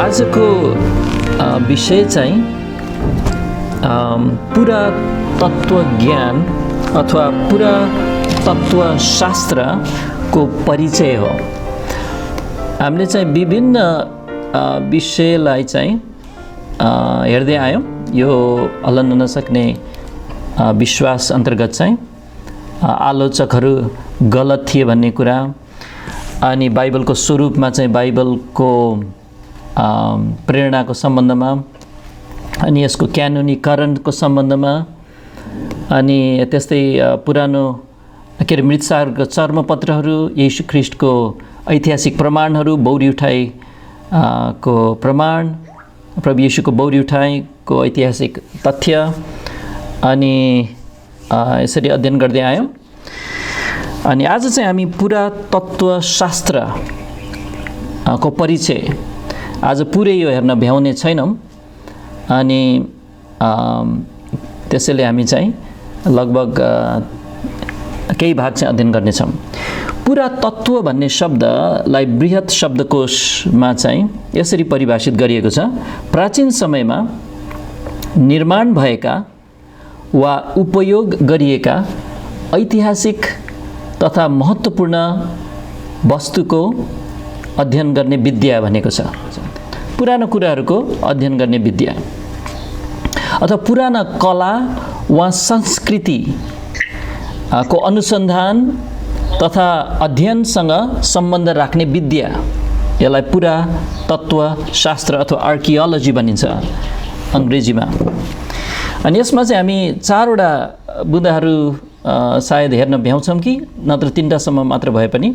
आजको विषय चाहिँ पुरातत्व ज्ञान अथवा पुरातत्वशास्त्रको परिचय हो। हामीले चाहिँ विभिन्न विषयलाई चाहिँ हेर्दै आयौँ। यो हल्लन नसक्ने विश्वास अन्तर्गत चाहिँ आलोचकहरू गलत थिए भन्ने कुरा, अनि बाइबलको स्वरूपमा चाहिँ बाइबलको प्रेरणाको सम्बन्धमा, अनि यसको क्यानोनीकरणको सम्बन्धमा, अनि त्यस्तै पुरानो मृतसारको चर्मपत्रहरू, येशू ख्रीष्टको ऐतिहासिक प्रमाणहरू, बौरी उठाइ को प्रमाण, प्रभु येशूको बौरी उठाइको ऐतिहासिक तथ्य, अनि यसरी अध्ययन गर्दै आयौँ। अनि आज चाहिँ हामी पुरातत्वशास्त्र को परिचय आज पुरै यो हेर्न भ्याउने छैनौँ, अनि त्यसैले हामी चाहिँ लगभग केही भाग चाहिँ अध्ययन गर्नेछौँ। पुरातत्व भन्ने शब्दलाई बृहत शब्दकोशमा चाहिँ यसरी परिभाषित गरिएको छ: प्राचीन समयमा निर्माण भएका वा उपयोग गरिएका ऐतिहासिक तथा महत्त्वपूर्ण वस्तुको अध्ययन गर्ने विद्या भनेको छ। पुरानो कुराहरूको अध्ययन गर्ने विद्या अथवा पुराना कला वा संस्कृति को अनुसन्धान तथा अध्ययनसँग सम्बन्ध राख्ने विद्या, यसलाई पुरातत्वशास्त्र अथवा आर्कियोलोजी भनिन्छ अङ्ग्रेजीमा। अनि यसमा चाहिँ हामी चारवटा बुँदाहरू सायद हेर्न भ्याउँछौँ कि नत्र तीनटासम्म मात्र भए पनि।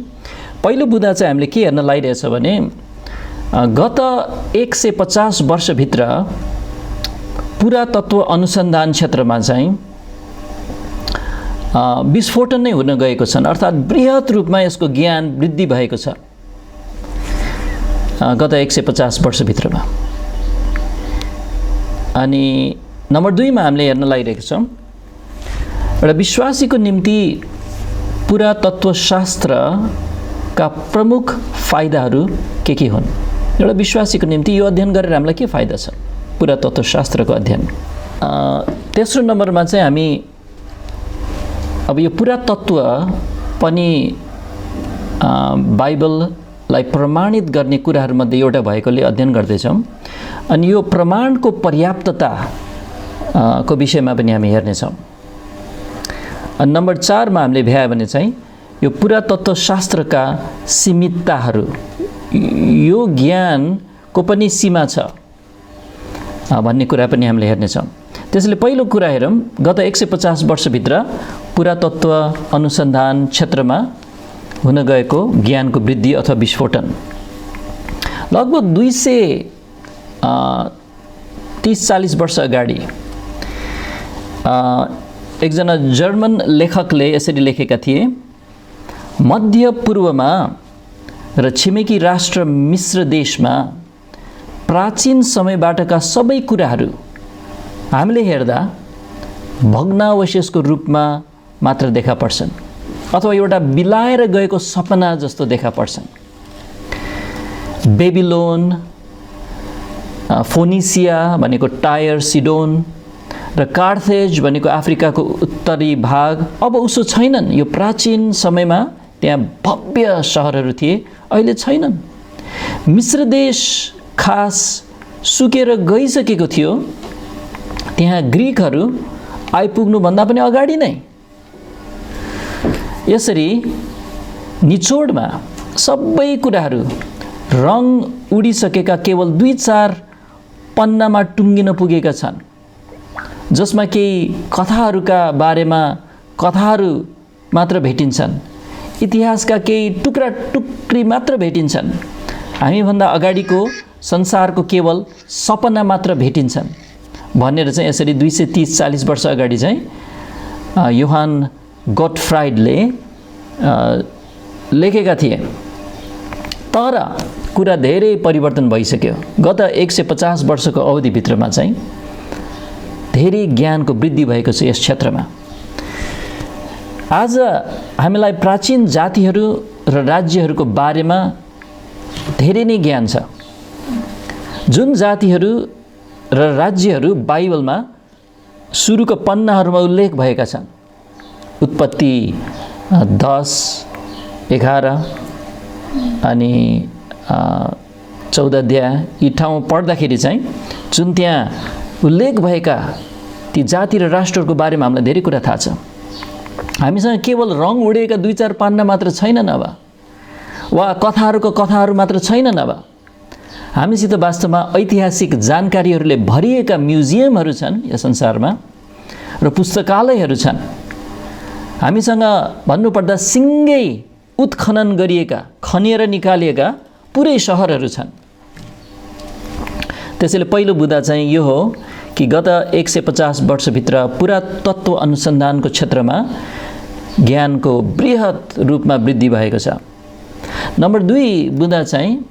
पहिलो बुँदा चाहिँ हामीले के हेर्न लागिरहेछ भने गत 150 वर्षभित्र पुरातत्व अनुसन्धान क्षेत्रमा चाहिँ विस्फोटन नै हुन गएको छन्, अर्थात् बृहत रूपमा यसको ज्ञान वृद्धि भएको छ गत 150 वर्षभित्रमा। अनि नम्बर 2 मा हामीले हेर्न लागिरहेका छौँ एउटा विश्वासीको निम्ति पुरातत्वशास्त्रका प्रमुख फाइदाहरू के हुन्। एउटा विश्वासीको निम्ति यो अध्ययन गरेर हामीलाई के फाइदा छ पुरातत्वशास्त्रको अध्ययन। तेस्रो नम्बरमा चाहिँ हामी अब यो पुरातत्व पनि बाइबललाई प्रमाणित गर्ने कुराहरूमध्ये एउटा भएकोले अध्ययन गर्दैछौँ, अनि यो प्रमाणको पर्याप्तता को विषयमा पनि हामी हेर्नेछौँ। अनि नम्बर 4 मा हामीले भ्यायो भने चाहिँ यो पुरातत्वशास्त्रका सीमितताहरू, यो ज्ञानको पनि सीमा छ भन्ने कुरा पनि हामीले हेर्नेछौँ। त्यसैले पहिलो कुरा हेरौँ, गत 150 वर्षभित्र पुरातत्व अनुसन्धान क्षेत्रमा हुन गएको ज्ञानको वृद्धि अथवा विस्फोटन। लगभग 230-40 वर्ष अगाडि एकजना जर्मन लेखकले यसरी लेखेका थिए: मध्य पूर्वमा र छिमेकी राष्ट्र मिश्र देशमा प्राचीन समयबाटका सबै कुराहरू हामीले हेर्दा भग्नावशेषको रूपमा मात्र देखा पर्छन्, अथवा एउटा बिलाएर गएको सपना जस्तो देखा पर्छन्। बेबिलोन, फोनिसिया भनेको टायर सिडोन र कार्थेज भनेको अफ्रिकाको उत्तरी भाग अब उसो छैनन्। यो प्राचीन समयमा त्यहाँ भव्य सहरहरू थिए, अहिले छैनन्। मिश्र देश खास सुकेर गइसकेको थियो। त्यहाँ ग्रीकहरू आइपुग्नुभन्दा पनि अगाडि नै। यसरी निचोडमा सबै कुराहरू रङ उडिसकेका केवल 2-4 पन्नामा टुङ्गिन पुगेका छन्, जसमा केही कथाहरूका बारेमा कथाहरू मात्र भेटिन्छन्, इतिहासका केही टुक्रा टुक्री मात्र भेटिन्छन्, हामीभन्दा अगाडिको संसारको केवल सपना मात्र भेटिन्छन् भनेर चाहिँ यसरी 230-40 वर्ष अगाडि चाहिँ योहान गटफ्राइडले लेखेका थिए। तर कुरा धेरै परिवर्तन भइसक्यो। गत 150 वर्षको अवधिभित्रमा चाहिँ धेरै ज्ञानको वृद्धि भएको छ यस क्षेत्रमा। आज हामीलाई प्राचीन जातिहरू र राज्यहरूको बारेमा धेरै नै ज्ञान छ। जुन जातिहरू र राज्यहरू बाइबलमा सुरुको पन्नाहरूमा उल्लेख भएका छन्, उत्पत्ति 10, 11 अनि 14 अध्याय, यी ठाउँ पढ्दाखेरि चाहिँ जुन त्यहाँ उल्लेख भएका ती जाति र राष्ट्रहरूको बारेमा हामीलाई धेरै कुरा थाहा छ। हामीसँग केवल रङ उडेका 2-4 पान्ना मात्र छैनन् अब, वा कथाहरू मात्र छैनन् अब। हामीसित वास्तवमा ऐतिहासिक जानकारीहरूले भरिएका म्युजियमहरू छन् यस संसारमा र पुस्तकालयहरू छन्। हामीसँग भन्नुपर्दा सिङ्गै उत्खनन गरिएका, खनिएर निकालिएका पुरै सहरहरू छन्। त्यसैले पहिलो बुँदा चाहिँ यो हो कि गत 150 वर्षभित्र पुरातत्व अनुसन्धानको क्षेत्रमा ज्ञानको बृहत रूपमा वृद्धि भएको छ। नम्बर 2 बुँदा चाहिँ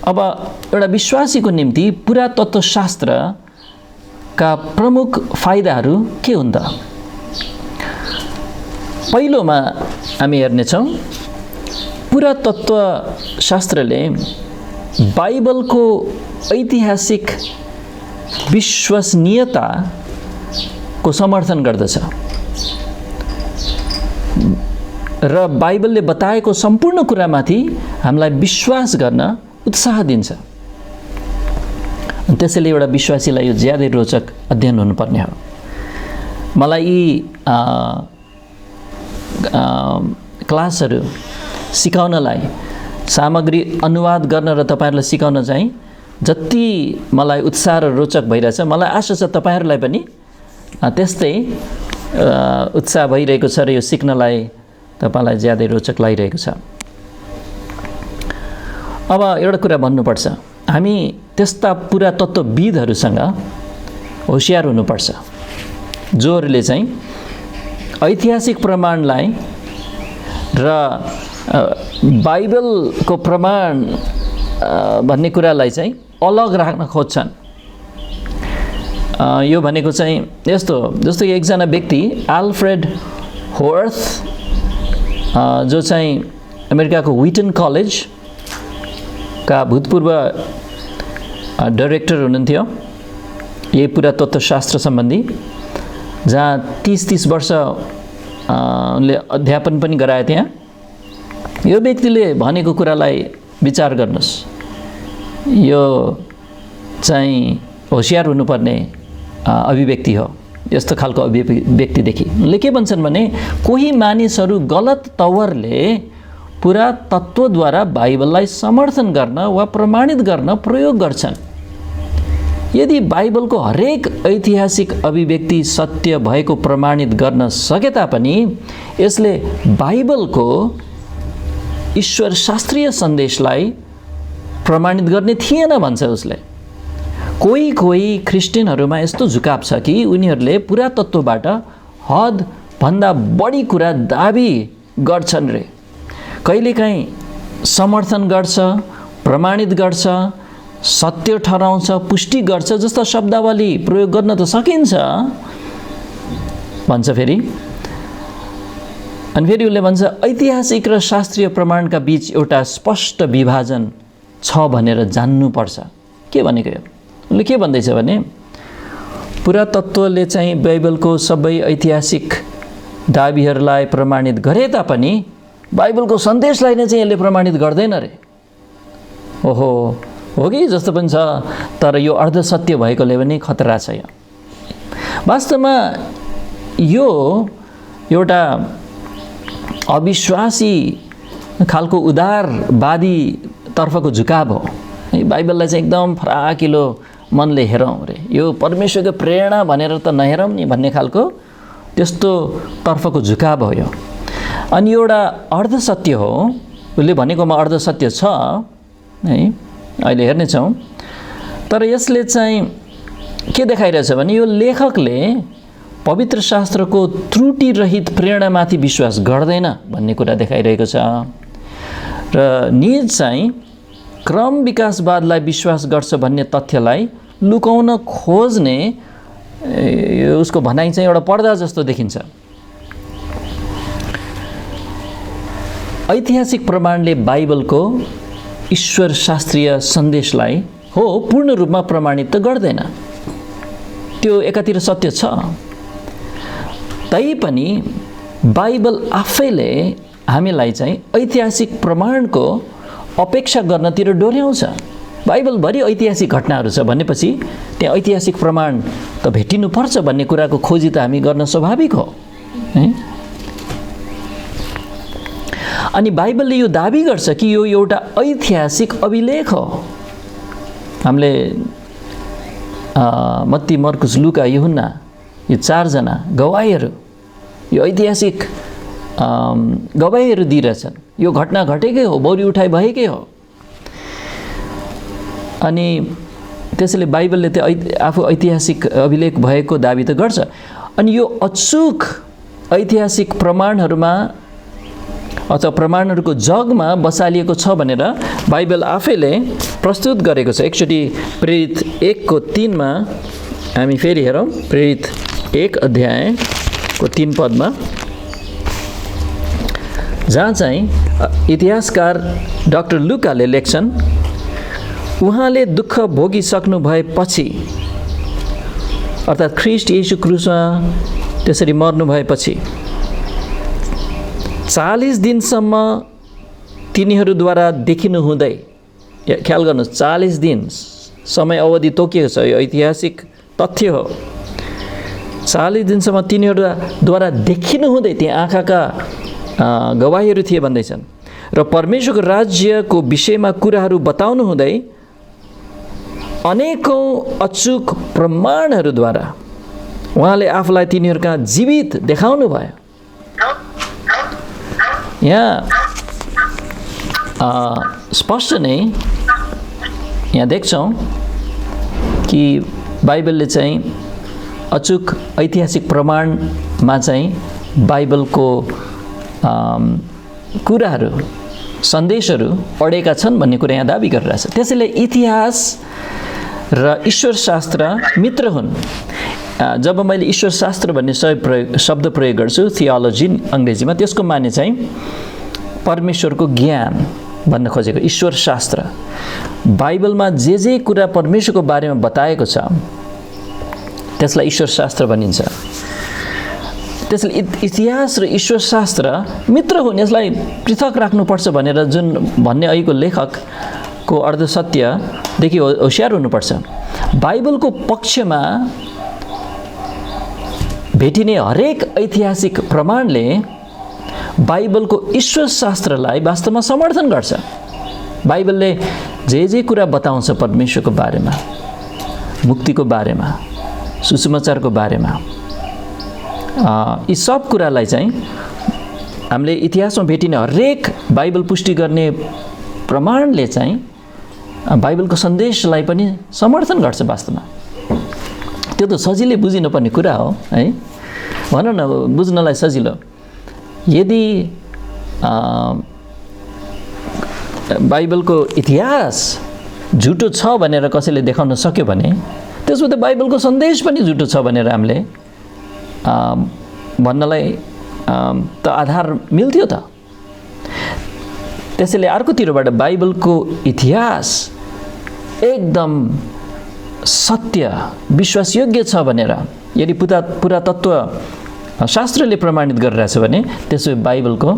अब एउटा विश्वासीको निम्ति पुरातत्व शास्त्रका प्रमुख फाइदाहरू के हुन् त? पहिलोमा हामी हेर्नेछौँ, पुरातत्व शास्त्रले बाइबलको ऐतिहासिक विश्वसनीयताको समर्थन गर्दछ र बाइबलले बताएको सम्पूर्ण कुरामाथि हामीलाई विश्वास गर्न उत्साह दिन्छ। त्यसैले एउटा विश्वासीलाई यो ज्यादै रोचक अध्ययन हुनुपर्ने हो। मलाई यी क्लासहरू सिकाउनलाई, सामग्री अनुवाद गर्न र तपाईहरुलाई सिकाउन चाहिँ जति मलाई उत्साह र रोचक भइरहेछ, मलाई आशा छ तपाईहरुलाई पनि त्यस्तै उत्साह भइरहेको छ र यो सिक्नलाई तपाईलाई ज्यादै रोचक लागिरहेको छ। अब एउटा कुरा भन्नुपर्छ, हामी त्यस्ता पुरातत्वविदहरूसँग होशियार हुनुपर्छ जोहरूले चाहिँ ऐतिहासिक प्रमाणलाई र बाइबलको प्रमाण भन्ने कुरालाई चाहिँ अलग राख्न खोज्छन्। यो भनेको चाहिँ यस्तो, जस्तो कि एकजना व्यक्ति अल्फ्रेड होवर्थ जो चाहिँ अमेरिकाको व्हिटन कलेजका भूतपूर्व डाइरेक्टर हुनुहुन्थ्यो यही पुरातत्वशास्त्र सम्बन्धी, जहाँ 30 वर्ष उनले अध्यापन पनि गराए त्यहाँ। यो व्यक्तिले भनेको कुरालाई विचार गर्नुहोस्, यो चाहिँ होशियार हुनुपर्ने अभिव्यक्ति हो। यस्तो खालको अभिव्यक्तिदेखि उनले के भन्छन् भने, कोही मानिसहरू गलत तवरले पुरातत्वद्वारा बाइबललाई समर्थन गर्न वा प्रमाणित गर्न प्रयोग गर्छन्। यदि बाइबलको हरेक ऐतिहासिक अभिव्यक्ति सत्य भएको प्रमाणित गर्न सके तापनि यसले बाइबलको ईश्वर शास्त्रीय सन्देशलाई प्रमाणित गर्ने थिएन भन्छ उसले। कोही ख्रिस्टियनहरूमा यस्तो झुकाव छ कि उनीहरूले पुरातत्वबाट हद भन्दा बढी कुरा दाबी गर्छन् रे। कहिलेकाहीँ समर्थन गर्छ, प्रमाणित गर्छ, सत्य ठहराउँछ, पुष्टि गर्छ जस्ता शब्दावली प्रयोग गर्न त सकिन्छ भन्छ फेरि। अनि फेरि उसले भन्छ ऐतिहासिक र शास्त्रीय प्रमाणका बीच एउटा स्पष्ट विभाजन छ भनेर जान्नुपर्छ। के भनेको यो? उसले के भन्दैछ भने, पुरातत्वले चाहिँ बाइबलको सबै ऐतिहासिक दाबीहरूलाई प्रमाणित गरे तापनि बाइबलको सन्देशलाई नै चाहिँ यसले प्रमाणित गर्दैन रे। ओहो, हो कि जस्तो पनि छ, तर यो अर्धसत्य भएकोले पनि खतरा छ। यो वास्तवमा यो एउटा अविश्वासी खालको उदारवादी तर्फको झुकाव हो। बाइबललाई चाहिँ एकदम फराकिलो मनले हेरौँ रे, यो परमेश्वरको प्रेरणा भनेर त नहेरौँ नि भन्ने खालको त्यस्तो तर्फको झुकाव हो यो। अनि एउटा अर्धसत्य हो, उसले भनेकोमा अर्धसत्य छ है, अहिले हेर्नेछौँ। तर यसले चाहिँ के देखाइरहेछ भने यो लेखकले पवित्र शास्त्रको त्रुटिरहित प्रेरणामाथि विश्वास गर्दैन भन्ने कुरा देखाइरहेको छ र निज चाहिँ क्रम विकासवादलाई विश्वास गर्छ भन्ने तथ्यलाई लुकाउन खोज्ने उसको भनाइ चाहिँ एउटा पर्दा जस्तो देखिन्छ। ऐतिहासिक प्रमाणले बाइबलको ईश्वर शास्त्रीय सन्देशलाई हो पूर्ण रूपमा प्रमाणित त गर्दैन, त्यो एकातिर सत्य छ। तैपनि बाइबल आफैले हामीलाई चाहिँ ऐतिहासिक प्रमाणको अपेक्षा गर्नतिर डोर्याउँछ। बाइबलभरि ऐतिहासिक घटनाहरू छ भनेपछि त्यहाँ ऐतिहासिक प्रमाण त भेटिनुपर्छ भन्ने कुराको खोजी त हामी गर्न स्वाभाविक हो है। अनि बाइबलले यो दाबी गर्छ कि यो एउटा ऐतिहासिक अभिलेख हो। हामीले मत्ती, मर्कुस, लुका, यूहन्ना यो 4 जना गवाहीहरू यो ऐतिहासिक गवाहीहरू दिइरहेछन्। यो घटना घटेकै हो, बौरी उठाइ भएकै हो। अनि त्यसैले बाइबलले त्यो आफू ऐतिहासिक अभिलेख भएको दाबी त गर्छ। अनि यो अचूक ऐतिहासिक प्रमाणहरूमा अथवा प्रमाणहरूको जगमा बसालिएको छ भनेर बाइबल आफैले प्रस्तुत गरेको छ। एकचोटि प्रेरित 1:3 मा हामी फेरि हेरौँ। प्रेरित 1 अध्यायको 3 पदमा, जहाँ चाहिँ इतिहासकार डाक्टर लुकाले लेख्छन्, उहाँले दुःख भोगिसक्नु भएपछि अर्थात् ख्रिस्ट येशू क्रुसमा त्यसरी मर्नु भएपछि 40 दिनसम्म तिनीहरूद्वारा देखिनु हुँदै, ख्याल गर्नुहोस् 40 दिन समय अवधि तोकिएको छ, यो ऐतिहासिक तथ्य हो। 40 दिनसम्म तिनीहरूद्वारा देखिनु हुँदै त्यहाँ आँखाका गवाहीहरू थिए भन्दैछन् र परमेश्वरको राज्यको विषयमा कुराहरू बताउनु हुँदै अनेकौं अचूक प्रमाणहरूद्वारा उहाँले आफूलाई तिनीहरूका जीवित देखाउनु भयो। यहाँ स्पष्ट नै यहाँ देख्छौँ कि बाइबलले चाहिँ अचूक ऐतिहासिक प्रमाणमा चाहिँ बाइबलको कुराहरू, सन्देशहरू अडेका छन् भन्ने कुरा यहाँ दाबी गरिरहेछ। त्यसैले इतिहास र ईश्वरशास्त्र मित्र हुन्। जब मैले ईश्वरशास्त्र भन्ने शब्द प्रयोग गर्छु, थियोलोजी अङ्ग्रेजीमा, त्यसको माने चाहिँ परमेश्वरको ज्ञान भन्न खोजेको। ईश्वरशास्त्र बाइबलमा जे कुरा परमेश्वरको बारेमा बताएको छ त्यसलाई ईश्वरशास्त्र भनिन्छ। त्यसले इतिहास र ईश्वरशास्त्र मित्र हुन्, यसलाई पृथक राख्नुपर्छ भनेर जुन भन्ने अहिलेको लेखकको अर्धसत्यदेखि होशियार हुनुपर्छ। बाइबलको पक्षमा भेटिने हरेक ऐतिहासिक प्रमाणले बाइबलको ईश्वरशास्त्रलाई वास्तवमा समर्थन गर्छ। बाइबलले जे कुरा बताउँछ परमेश्वरको बारेमा, मुक्तिको बारेमा, सुसमाचारको बारेमा, यी सब कुरालाई चाहिँ हामीले इतिहासमा भेटिने हरेक बाइबल पुष्टि गर्ने प्रमाणले चाहिँ बाइबलको सन्देशलाई पनि समर्थन गर्छ। वास्तवमा त्यो त सजिलै बुझिनुपर्ने कुरा हो है। भनौँ न, बुझ्नलाई सजिलो, यदि बाइबलको इतिहास झुटो छ भनेर कसैले देखाउन सक्यो भने त्यसमा त बाइबलको सन्देश पनि झुटो छ भनेर हामीले भन्नलाई त आधार मिल्थ्यो त। त्यसैले अर्कोतिरबाट बाइबलको इतिहास एकदम सत्य, विश्वासयोग्य छ भनेर यदि पुरातत्व शास्त्रले प्रमाणित गरिरहेछ भने त्यसो बाइबलको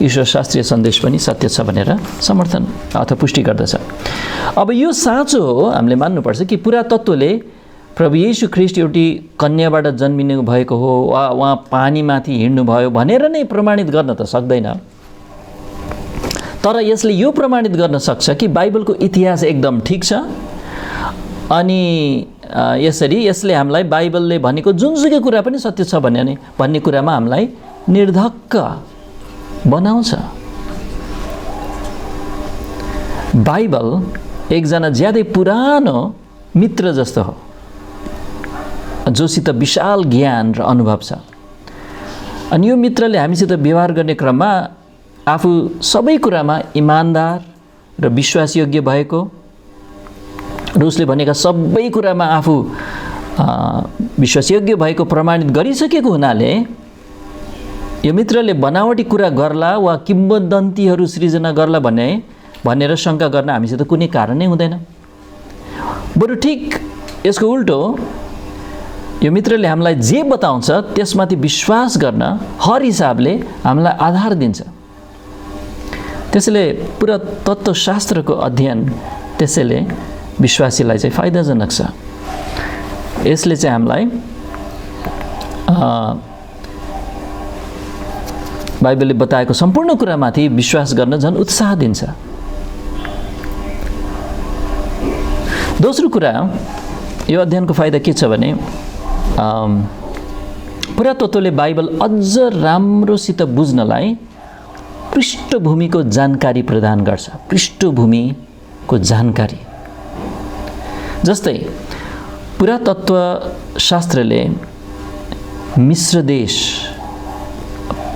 ईश्वरशास्त्रीय सन्देश पनि सत्य छ भनेर समर्थन अथवा पुष्टि गर्दछ। अब यो साँचो हो, हामीले मान्नुपर्छ कि पुरातत्वले प्रभु येशू ख्रिस्ट एउटी कन्याबाट जन्मिनु भएको हो वा उहाँ पानीमाथि हिँड्नुभयो भनेर नै प्रमाणित गर्न त सक्दैन। तर यसले यो प्रमाणित गर्न सक्छ कि बाइबलको इतिहास एकदम ठिक छ। अनि यसले हामीलाई बाइबलले भनेको जुनसुकै कुरा पनि सत्य छ भन्ने कुरामा हामीलाई निर्धक्क बनाउँछ। बाइबल एकजना ज्यादै पुरानो मित्र जस्तो हो जोसित विशाल ज्ञान र अनुभव छ। अनि यो मित्रले हामीसित व्यवहार गर्ने क्रममा आफू सबै कुरामा इमानदार र विश्वासयोग्य भएको र उसले भनेका सबै कुरामा आफू विश्वासयोग्य भएको प्रमाणित गरिसकेको हुनाले यो मित्रले बनावटी कुरा गर्ला वा किम्वदन्तीहरू सृजना गर्ला भनेर शङ्का गर्न हामीसित कुनै कारणै हुँदैन। बरु ठिक यसको उल्टो यो मित्रले हामीलाई जे बताउँछ त्यसमाथि विश्वास गर्न हर हिसाबले हामीलाई आधार दिन्छ। त्यसैले पुरा तत्त्वशास्त्रको अध्ययन त्यसैले विश्वासीलाई चाहिँ फाइदाजनक छ। यसले चाहिँ हामीलाई बाइबलले बताएको सम्पूर्ण कुरामाथि विश्वास गर्न झन् उत्साह दिन्छ। दोस्रो कुरा यो अध्ययनको फाइदा के छ भने पुरातत्त्वले बाइबल अझ राम्रोसित बुझ्नलाई पृष्ठभूमिको जानकारी प्रदान गर्छ। पृष्ठभूमिको जानकारी जस्तै पुरातत्त्व शास्त्रले मिस्र देश,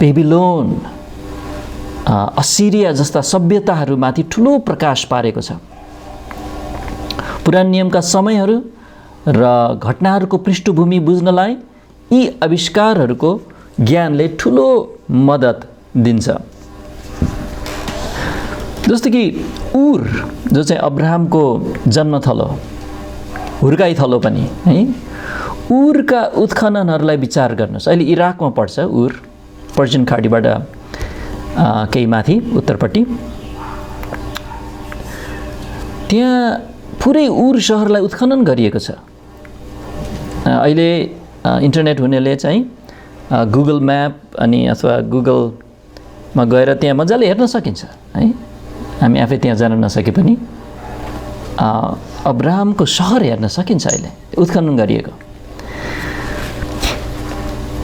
बेबिलोन, असिरिया जस्ता सभ्यताहरूमाथि ठुलो प्रकाश पारेको छ। पुरानो नियमका समयहरू र घटनाहरूको पृष्ठभूमि बुझ्नलाई यी आविष्कारहरूको ज्ञानले ठुलो मद्दत दिन्छ। जस्तो कि उर जो चाहिँ अब्राहमको जन्मथलो, हुर्काइथलो पनि है, उरका उत्खननहरूलाई विचार गर्नुहोस्। अहिले इराकमा पर्छ उर, पर्सियन खाडीबाट केही माथि उत्तरपट्टि। त्यहाँ पुरै उर सहरलाई उत्खनन गरिएको छ। अहिले इन्टरनेट हुनेले चाहिँ गुगल म्याप अनि अथवा गुगलमा गएर त्यहाँ मजाले हेर्न सकिन्छ है। हामी आफै त्यहाँ जान नसके पनि अब्राहमको सहर हेर्न सकिन्छ अहिले उत्खनन गरिएको।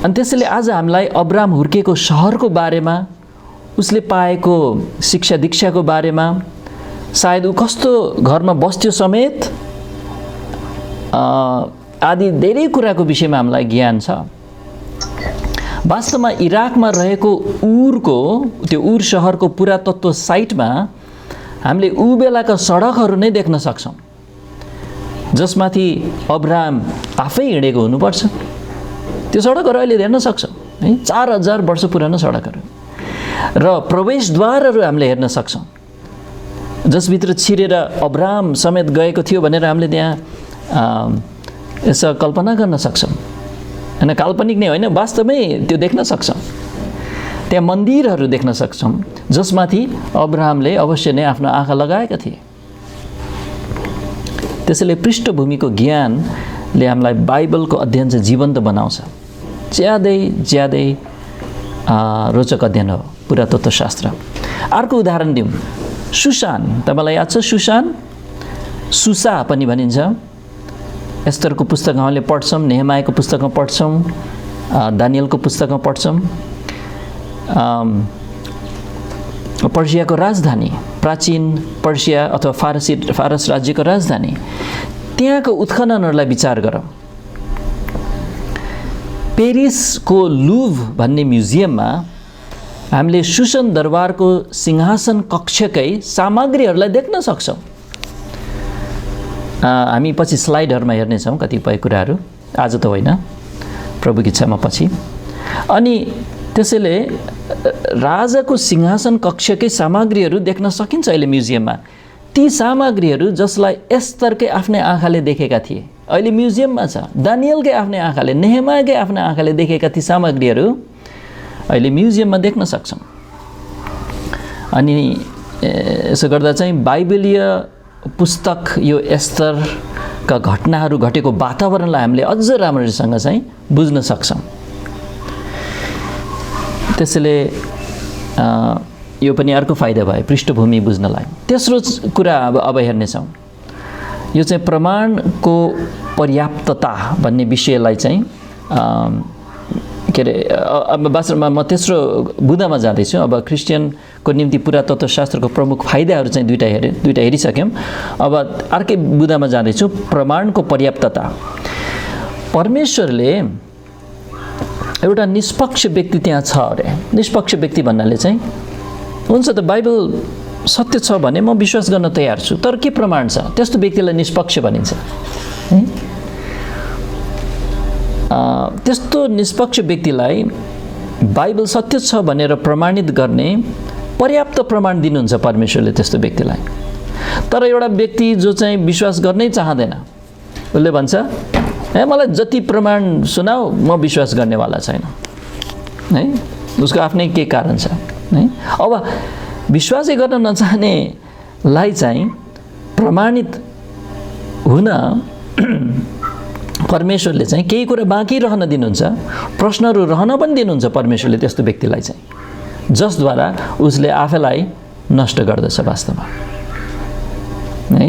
अनि त्यसैले आज हामीलाई अब्राहम हुर्केको सहरको बारेमा, उसले पाएको शिक्षा दीक्षाको बारेमा, सायद ऊ कस्तो घरमा बस्थ्यो समेत आदि धेरै कुराको विषयमा हामीलाई ज्ञान छ। वास्तवमा इराकमा रहेको उरको, त्यो उर सहरको पुरातत्त्व साइटमा हामीले ऊ बेलाका सडकहरू नै देख्न सक्छौँ जसमाथि अब्राहम आफै हिँडेको हुनुपर्छ। त्यो सडकहरू अहिले हेर्न सक्छौँ है, 4000 वर्ष पुरानो सडकहरू र प्रवेशद्वारहरू हामीले हेर्न सक्छौँ जसभित्र छिरेर अब्राहम समेत गएको थियो भनेर हामीले त्यहाँ यसो कल्पना गर्न सक्छौँ। होइन, काल्पनिक नै होइन, वास्तवमै त्यो देख्न सक्छौँ। त्यहाँ मन्दिरहरू देख्न सक्छौँ जसमाथि अब्राहमले अवश्य नै आफ्नो आँखा लगाएका थिए। त्यसैले पृष्ठभूमिको ज्ञानले हामीलाई बाइबलको अध्ययन चाहिँ जीवन्त बनाउँछ। ज्यादै रोचक अध्ययन हो पुरातत्त्वशास्त्र। अर्को उदाहरण दिउँ, सुसान। तपाईँलाई याद छ सुसान? सुसा पनि भनिन्छ। एस्तरको पुस्तकमा हामीले पढ्छौँ, नेहमायाको पुस्तकमा पढ्छौँ, दानियलको पुस्तकमा पढ्छौँ। पर्सियाको राजधानी, प्राचीन पर्सिया अथवा फारस राज्यको राजधानी, त्यहाँको उत्खननहरूलाई विचार गरौँ। पेरिसको लुभ भन्ने म्युजियममा हामीले सुसन दरबारको सिंहासन कक्षकै सामग्रीहरूलाई देख्न सक्छौँ। हामी पछि स्लाइडहरूमा हेर्नेछौँ कतिपय कुराहरू, आज त होइन, प्रभुको इच्छामा पछि। अनि त्यसैले राजाको सिंहासन कक्षकै सामग्रीहरू देख्न सकिन्छ अहिले म्युजियममा। ती सामग्रीहरू जसलाई एस्तरकै आफ्नै आँखाले देखेका थिए अहिले म्युजियममा छ। दानियलकै आफ्नै आँखाले, नेहमायाकै आफ्नै आँखाले देखेका ती सामग्रीहरू अहिले म्युजियममा देख्न सक्छौँ। अनि यसो गर्दा चाहिँ बाइबलीय पुस्तक यो एस्तरका घटनाहरू घटेको वातावरणलाई हामीले अझ राम्रोसँग चाहिँ बुझ्न सक्छौँ। त्यसैले यो पनि अर्को फाइदा भयो पृष्ठभूमि बुझ्नलाई। तेस्रो कुरा अब हेर्नेछौँ, यो चाहिँ प्रमाणको पर्याप्तता भन्ने विषयलाई चाहिँ के अरे, अब वास्तवमा म तेस्रो बुँदामा जाँदैछु। अब क्रिस्चियनको निम्ति पुरातत्त्वशास्त्रको प्रमुख फाइदाहरू चाहिँ दुईटा हेरिसक्यौँ। अब अर्कै बुँदामा जाँदैछु, प्रमाणको पर्याप्तता। परमेश्वरले एउटा निष्पक्ष व्यक्ति त्यहाँ छ अरे। निष्पक्ष व्यक्ति भन्नाले चाहिँ हुन्छ त बाइबल सत्य छ भने म विश्वास गर्न तयार छु, तर के प्रमाण छ? त्यस्तो व्यक्तिलाई निष्पक्ष भनिन्छ। त्यस्तो निष्पक्ष व्यक्तिलाई बाइबल सत्य छ भनेर प्रमाणित गर्ने पर्याप्त प्रमाण दिनुहुन्छ परमेश्वरले त्यस्तो व्यक्तिलाई। तर एउटा व्यक्ति जो चाहिँ विश्वास गर्नै चाहँदैन, उसले भन्छ ए मलाई जति प्रमाण सुनाऊ म विश्वास गर्नेवाला छैन है। उसको आफ्नै के कारण छ है। अब विश्वासै गर्न नचाहनेलाई चाहिँ प्रमाणित हुन परमेश्वरले चाहिँ केही कुरा बाँकी रहन दिनुहुन्छ, प्रश्नहरू रहन पनि दिनुहुन्छ परमेश्वरले त्यस्तो व्यक्तिलाई चाहिँ, जसद्वारा उसले आफैलाई नष्ट गर्दछ वास्तवमा है।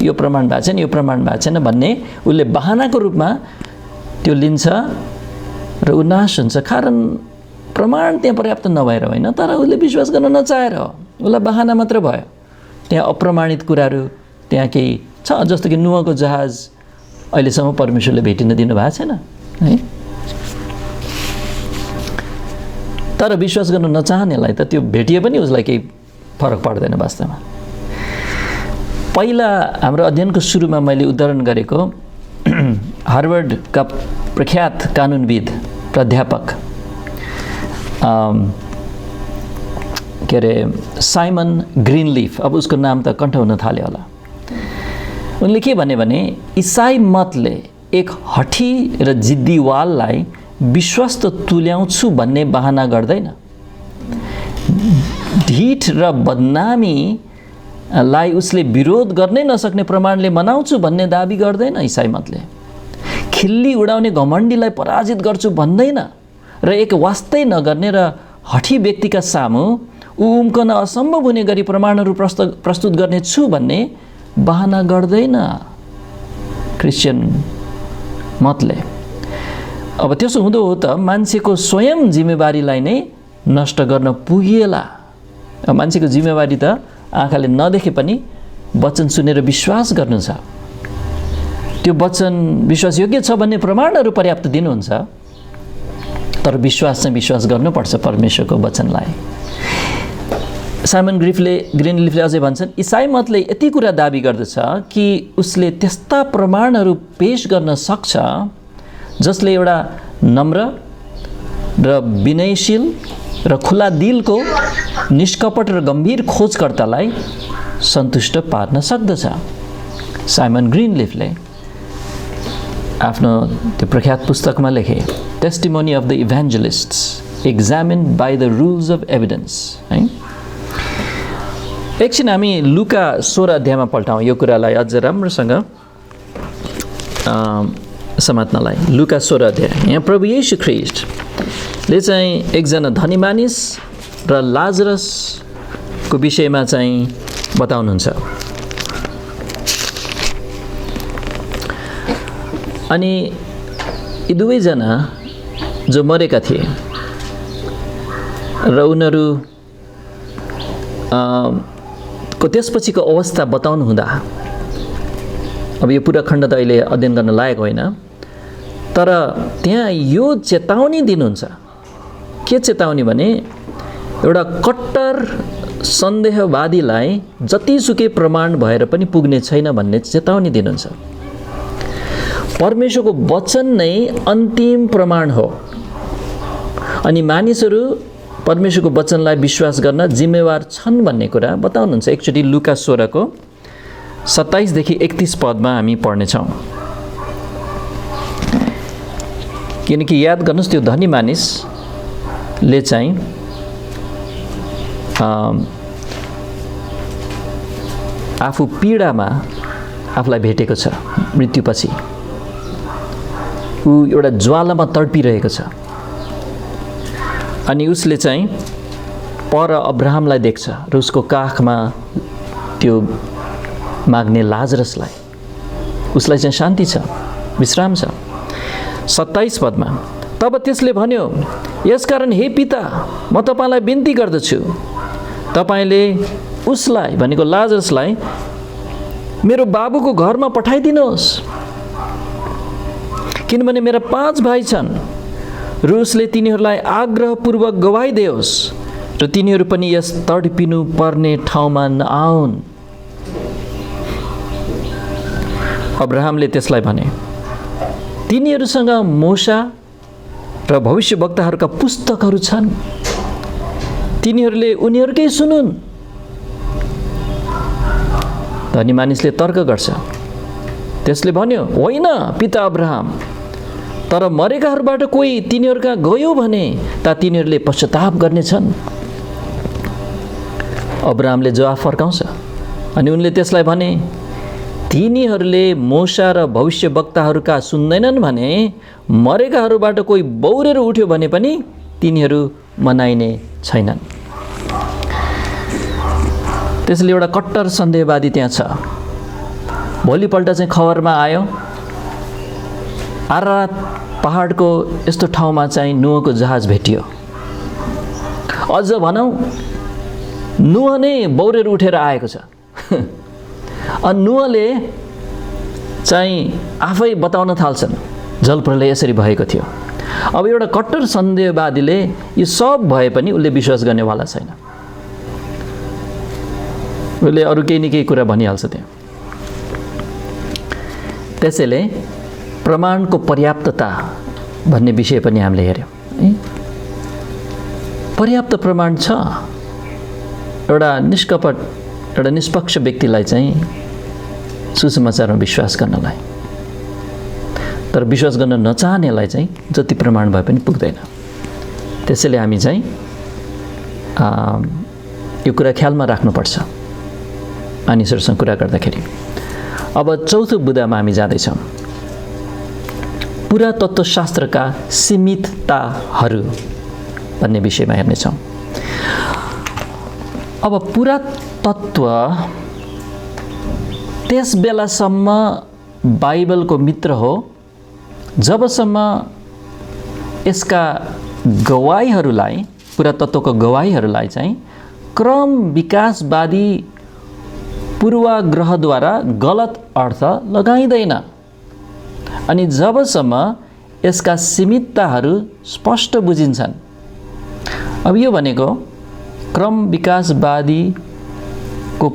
यो प्रमाण भएको छैन, यो प्रमाण भएको छैन भन्ने उसले बहानाको रूपमा त्यो लिन्छ र ऊ नाश हुन्छ। कारण प्रमाण त्यहाँ पर्याप्त नभएर होइन, तर उसले विश्वास गर्न नचाहेर हो, उसलाई बहाना मात्र भयो। त्यहाँ अप्रमाणित कुराहरू त्यहाँ केही छ, जस्तो कि नुहको जहाज अहिलेसम्म परमेश्वरले भेटिन दिनु भएको छैन है। तर विश्वास गर्न नचाहनेलाई त त्यो भेटिए पनि उसलाई केही फरक पर्दैन वास्तवमा। पहिला हाम्रो अध्ययनको सुरुमा मैले उदाहरण गरेको हार्वर्डका प्रख्यात कानुनविद प्राध्यापक के अरे साइमन ग्रिनलिफ, अब उसको नाम त कण्ठ हुन थाल्यो होला। उनले के भने इसाई मतले एक हठी र जिद्दीवाललाई विश्वस्त तुल्याउँछु भन्ने बहाना गर्दैन। ढिठ र बदनामीलाई उसले विरोध गर्नै नसक्ने प्रमाणले मनाउँछु भन्ने दाबी गर्दैन इसाई मतले। खिल्ली उडाउने घमण्डीलाई पराजित गर्छु भन्दैन र एक वास्तै नगर्ने र हठी व्यक्तिका सामु उम्कन असम्भव हुने गरी प्रमाणहरू प्रस्तुत गर्ने छु भन्ने बहाना गर्दैन क्रिस्चियन मतले। अब त्यसो हुँदो हो त मान्छेको स्वयं जिम्मेवारीलाई नै नष्ट गर्न पुगिएला। मान्छेको जिम्मेवारी त आँखाले नदेखे पनि वचन सुनेर विश्वास गर्नु छ। त्यो वचन विश्वासयोग्य छ भन्ने प्रमाणहरू पर्याप्त दिनुहुन्छ, तर विश्वास चाहिँ विश्वास गर्नुपर्छ परमेश्वरको वचनलाई। साइमन ग्रिनलिफले अझै भन्छन् इसाई मतले यति कुरा दाबी गर्दछ कि उसले त्यस्ता प्रमाणहरू पेश गर्न सक्छ जसले एउटा नम्र र विनयशील र खुला दिलको निष्कपट र गम्भीर खोजकर्तालाई सन्तुष्ट पार्न सक्दछ। साइमन ग्रिनलिफले आफ्नो त्यो प्रख्यात पुस्तकमा लेखे testimony of the evangelists examined by the rules of evidence है। एकछिन हामी लुका 16 अध्यायमा पल्टाउँ यो कुरालाई अझ राम्रोसँग समात्नलाई। लुका 16 अध्याय, यहाँ प्रभु येशू ख्रीष्टले चाहिँ एकजना धनी मानिस र लाजरसको विषयमा चाहिँ बताउनुहुन्छ। अनि यी दुवैजना जो मरेका थिए र उनीहरू को त्यसपछिको अवस्था बताउनु हुँदा, अब यो पुरा खण्ड त अहिले अध्ययन गर्न लायक होइन, तर त्यहाँ यो चेतावनी दिनुहुन्छ। के चेतावनी भने एउटा कट्टर सन्देहवादीलाई जतिसुकै प्रमाण भएर पनि पुग्ने छैन भन्ने चेतावनी दिनुहुन्छ। परमेश्वरको वचन नै अन्तिम प्रमाण हो अनि मानिसहरू परमेश्वरको वचनलाई विश्वास गर्न जिम्मेवार छन् भन्ने कुरा बताउनुहुन्छ। एकचोटि लुका 16 को 27 देखि 31 पदमा हामी पढ्नेछौँ। किनकि याद गर्नुहोस् त्यो धनी मानिसले चाहिँ आफू पीडामा आफूलाई भेटेको छ। मृत्युपछि ऊ एउटा ज्वालामा तडपिरहेको छ अनि उसले चाहिँ पर अब्राहमलाई देख्छ र उसको काखमा त्यो माग्ने लाजरसलाई, उसलाई चाहिँ शान्ति छ, विश्राम छ। 27 पदमा तब त्यसले भन्यो, यसकारण हे पिता म तपाईलाई बिन्ती गर्दछु, तपाईले उसलाई भनेको लाजरसलाई मेरो बाबुको घरमा पठाइदिनुहोस्, किनभने मेरा 5 भाइ छन् र उसले तिनीहरूलाई आग्रहपूर्वक गवाई दियोस् र तिनीहरू पनि यस तडपिनु पर्ने ठाउँमा नआउन्। अब्राहमले त्यसलाई भने, तिनीहरूसँग मोशा र भविष्यवक्ताहरूका पुस्तकहरू छन्, तिनीहरूले उनीहरूकै सुनुन्। धनी मानिसले तर्क गर्छ। त्यसले भन्यो, होइन पिता अब्राहम, तर मरेकाहरूबाट कोही तिनीहरूका गयो भने ता तिनीहरूले पश्चाताप गर्नेछन्। अब्राहमले जवाफ फर्काउँछ अनि उनले त्यसलाई भने, तिनीहरूले मूसा र भविष्यवक्ताहरूका सुन्दैनन् भने मरेकाहरूबाट कोही बौरेर उठ्यो भने पनि तिनीहरू मनाइने छैनन्। त्यसले एउटा कट्टर सन्देहवादी त्यहाँ छ। भोलिपल्ट चाहिँ खबरमा आयो, आरात पहाडको यस्तो ठाउँमा चाहिँ नुहको जहाज भेटियो। अझ भनौँ नुह नै बौरेर उठेर आएको छ। अनि नुहले चाहिँ आफै बताउन थाल्छन् जलप्रलय यसरी भएको थियो। अब एउटा कट्टर सन्देहवादीले यो सब भए पनि उसले विश्वास गर्नेवाला छैन। उसले अरू केही न केही कुरा भनिहाल्छ त्यहाँ। त्यसैले प्रमाणको पर्याप्तता भन्ने विषय पनि हामीले हेर्यौँ है। पर्याप्त प्रमाण छ एउटा निष्कपट, एउटा निष्पक्ष व्यक्तिलाई चाहिँ सुसमाचारमा विश्वास गर्नलाई। तर विश्वास गर्न नचाहनेलाई चाहिँ जति प्रमाण भए पनि पुग्दैन। त्यसैले हामी चाहिँ यो कुरा ख्यालमा राख्नुपर्छ मानिसहरूसँग कुरा गर्दाखेरि। अब चौथो बुँदामा हामी जाँदैछौँ, पुरातत्त्वशास्त्रका सीमितताहरू भन्ने विषयमा हेर्नेछौँ। अब पुरातत्त्व त्यस बेलासम्म बाइबलको मित्र हो जबसम्म यसका गवाहीहरूलाई, पुरातत्त्वको गवाहीहरूलाई चाहिँ क्रम विकासवादी पूर्वाग्रहद्वारा गलत अर्थ लगाइँदैन। अनि जबसम्म यसका सीमितताहरू स्पष्ट बुझिन्छन्। अब यो भनेको क्रम विकासवादीको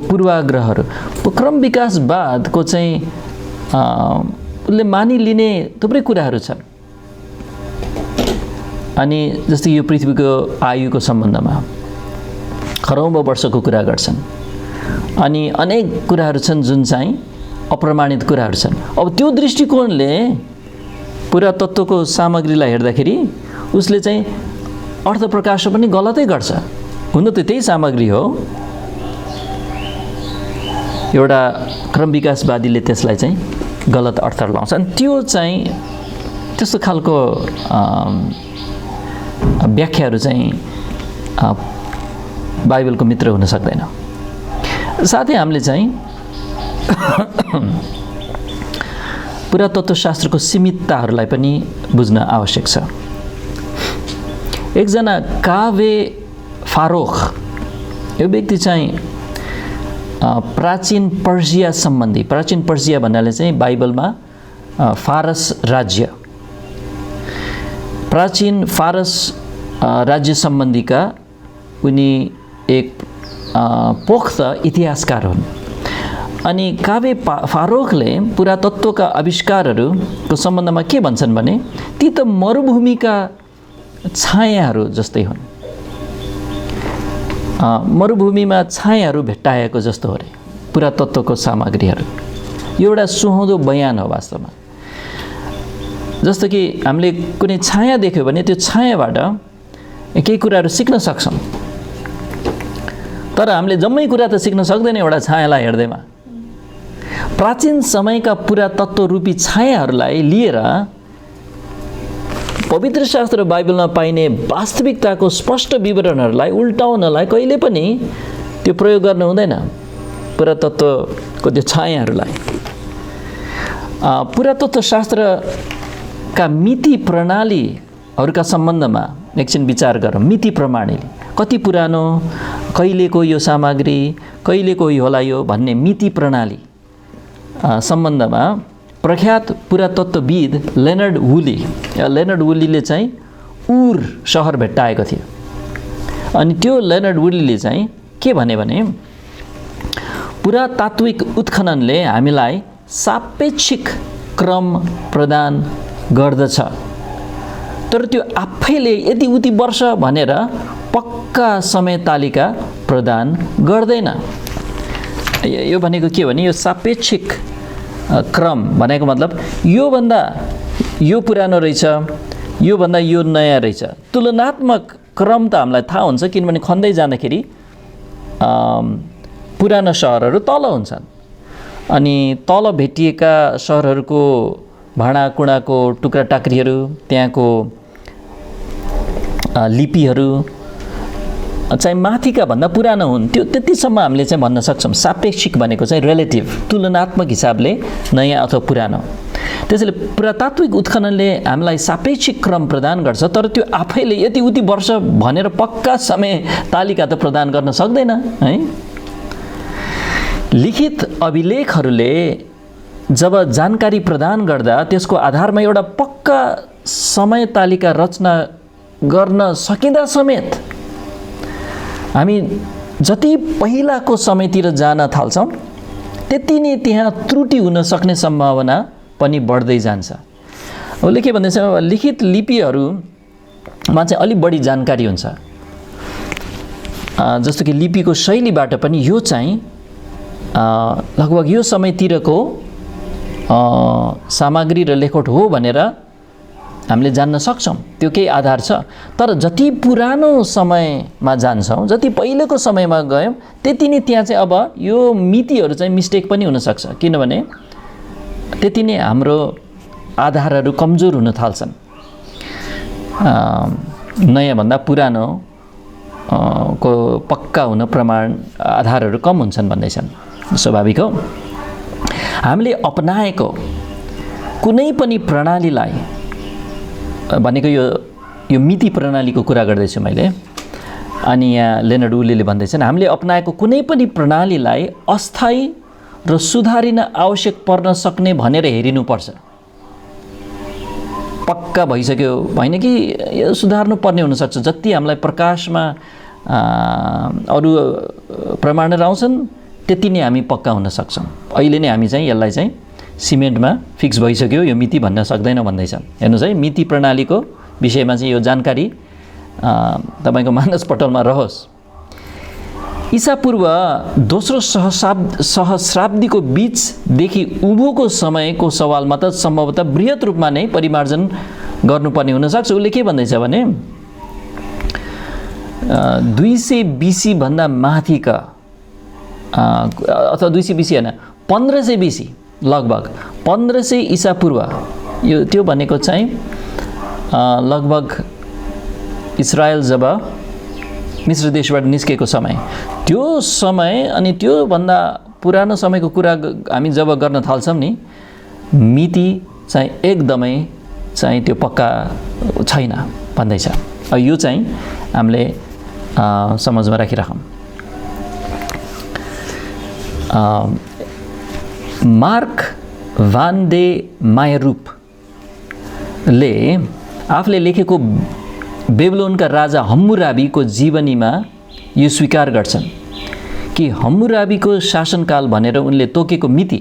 पूर्वाग्रहहरू, क्रम विकासवादको चाहिँ उसले मानिलिने थुप्रै कुराहरू छन्। अनि जस्तै यो पृथ्वीको आयुको सम्बन्धमा खरौँबौँ वर्षको कुरा गर्छन्। अनि अनेक कुराहरू छन् जुन चाहिँ अप्रमाणित कुराहरू छन्। अब त्यो दृष्टिकोणले पुरातत्त्वको सामग्रीलाई हेर्दाखेरि उसले चाहिँ अर्थ प्रकाश पनि गलतै गर्छ। हुन त त्यही सामग्री हो, एउटा क्रम विकासवादीले त्यसलाई चाहिँ गलत अर्थ लाउँछ। अनि त्यो चाहिँ त्यस्तो खालको व्याख्याहरू चाहिँ बाइबलको मित्र हुन सक्दैन। साथै हामीले चाहिँ पुरातत्त्वशास्त्रको सीमितताहरूलाई पनि बुझ्न आवश्यक छ। एकजना कावे फारोख, यो व्यक्ति चाहिँ प्राचीन पर्सिया सम्बन्धी, प्राचीन पर्सिया भन्नाले चाहिँ बाइबलमा फारस राज्य, प्राचीन फारस राज्य सम्बन्धीका उनी एक पोख्त इतिहासकार हुन्। अनि कावे फारोखले पुरातत्त्वका आविष्कारहरूको सम्बन्धमा के भन्छन् भने ती त मरुभूमिका छायाहरू जस्तै हुन्। मरुभूमिमा छायाहरू भेट्टाएको जस्तो हो रे पुरातत्त्वको सामग्रीहरू। यो एउटा सुहाउँदो बयान हो वास्तवमा। जस्तो कि हामीले कुनै छाया देख्यो भने त्यो छायाबाट केही कुराहरू सिक्न सक्छौँ। तर हामीले जम्मै कुरा त सिक्न सक्दैन एउटा छायालाई हेर्दैमा। प्राचीन समयका पुरातत्त्व रूपी छायाहरूलाई लिएर पवित्र शास्त्र बाइबलमा पाइने वास्तविकताको स्पष्ट विवरणहरूलाई उल्टाउनलाई कहिले पनि त्यो प्रयोग गर्नु हुँदैन, पुरातत्त्वको त्यो छायाहरूलाई। पुरातत्त्व शास्त्रका मिति प्रणालीहरूका सम्बन्धमा एकछिन विचार गरौँ। मिति प्रणाली कति पुरानो, कहिलेको यो सामग्री, कहिलेको होला यो भन्ने मिति प्रणाली सम्बन्धमा प्रख्यात पुरातत्त्वविद लेनर्ड वुलीले चाहिँ उर सहर भेट्टाएको थियो। अनि त्यो लेनर्ड वुलीले चाहिँ के भने पुरातात्विक उत्खननले हामीलाई सापेक्षिक क्रम प्रदान गर्दछ, तर त्यो आफैले यति उति वर्ष भनेर पक्का समय तालिका प्रदान गर्दैन। यो भनेको के भने यो सापेक्षिक क्रम भनेको मतलब योभन्दा यो पुरानो रहेछ, योभन्दा यो नयाँ रहेछ। तुलनात्मक क्रम त हामीलाई थाहा हुन्छ, किनभने खन्दै जाँदाखेरि पुराना सहरहरू तल हुन्छन् अनि तल भेटिएका सहरहरूको भाँडाकुँडाको टुक्रा टाक्रीहरू, त्यहाँको लिपिहरू चाहिँ माथिका भन्दा पुरानो हुन्। त्यो त्यतिसम्म हामीले चाहिँ भन्न सक्छौँ। सापेक्षिक भनेको चाहिँ रिलेटिभ, तुलनात्मक हिसाबले नयाँ अथवा पुरानो। त्यसैले पुरातात्विक उत्खननले हामीलाई सापेक्षिक क्रम प्रदान गर्छ, तर त्यो आफैले यति उति वर्ष भनेर पक्का समय तालिका त प्रदान गर्न सक्दैन है। लिखित अभिलेखहरूले जब जानकारी प्रदान गर्दा त्यसको आधारमा एउटा पक्का समय तालिका रचना गर्न सकिँदा समेत हामी जति पहिलाको समयतिर जान थाल्छौँ त्यति नै त्यहाँ त्रुटि हुन सक्ने सम्भावना पनि बढ्दै जान्छ। उसले के भन्दैछ, लिखित लिपिहरूमा चाहिँ अलिक बढी जानकारी हुन्छ। जस्तो कि लिपिको शैलीबाट पनि यो चाहिँ लगभग यो समयतिरको सामग्री र लेखोट हो भनेर हामीले जान्न सक्छौँ। त्यो केही आधार छ। तर जति पुरानो समयमा जान्छौँ, जति पहिलेको समयमा गयौँ, त्यति नै त्यहाँ चाहिँ अब यो मितिहरू चाहिँ मिस्टेक पनि हुनसक्छ, किनभने त्यति नै हाम्रो आधारहरू कमजोर हुन थाल्छन्। नयाँभन्दा पुरानो को पक्का हुन प्रमाण आधारहरू कम हुन्छन् भन्दैछन्। स्वाभाविक हो। हामीले अपनाएको कुनै पनि प्रणालीलाई भनेको यो मिति प्रणालीको कुरा गर्दैछु मैले, अनि यहाँ लेनर्ड वुलेले भन्दैछन् हामीले अपनाएको कुनै पनि प्रणालीलाई अस्थायी र सुधारिन आवश्यक पर्न सक्ने भनेर हेरिनुपर्छ। पक्का भइसक्यो होइन कि यो सुधार्नु पर्ने हुनसक्छ। जति हामीलाई प्रकाशमा अरू प्रमाणहरू आउँछन् त्यति नै हामी पक्का हुन सक्छौँ। अहिले नै हामी चाहिँ यसलाई चाहिँ सिमेन्टमा फिक्स भइसक्यो, यो मिति भन्न सक्दैन भन्दैछन्। हेर्नुहोस् है, मिति प्रणालीको विषयमा चाहिँ यो जानकारी तपाईँको मानसपटलमा रहोस्। ईसापूर्व दोस्रो सहस्राब्दीको बीचदेखि उँभोको समयको सवालमा त सम्भवतः बृहत रूपमा नै परिमार्जन गर्नुपर्ने हुनसक्छ। उसले के भन्दैछ भने 200 BC भन्दा माथिका अथवा 200 BC होइन, 1500 BC, लगभग 1500 ईसापूर्व, यो त्यो भनेको चाहिँ लगभग इजरायल जब मिस्र देशबाट निस्केको समय, त्यो समय अनि त्योभन्दा पुरानो समयको कुरा हामी जब गर्न थाल्छौँ नि, मिति चाहिँ एकदमै चाहिँ त्यो पक्का छैन भन्दैछ। यो चाहिँ हामीले समझमा राखिराखौँ। मार्क भान डे मायरुपले आफूले लेखेको बेबिलोनका राजा हम्मुराबीको जीवनीमा यो स्वीकार गर्छन् कि हम्मुराबीको शासनकाल भनेर उनले तोकेको मिति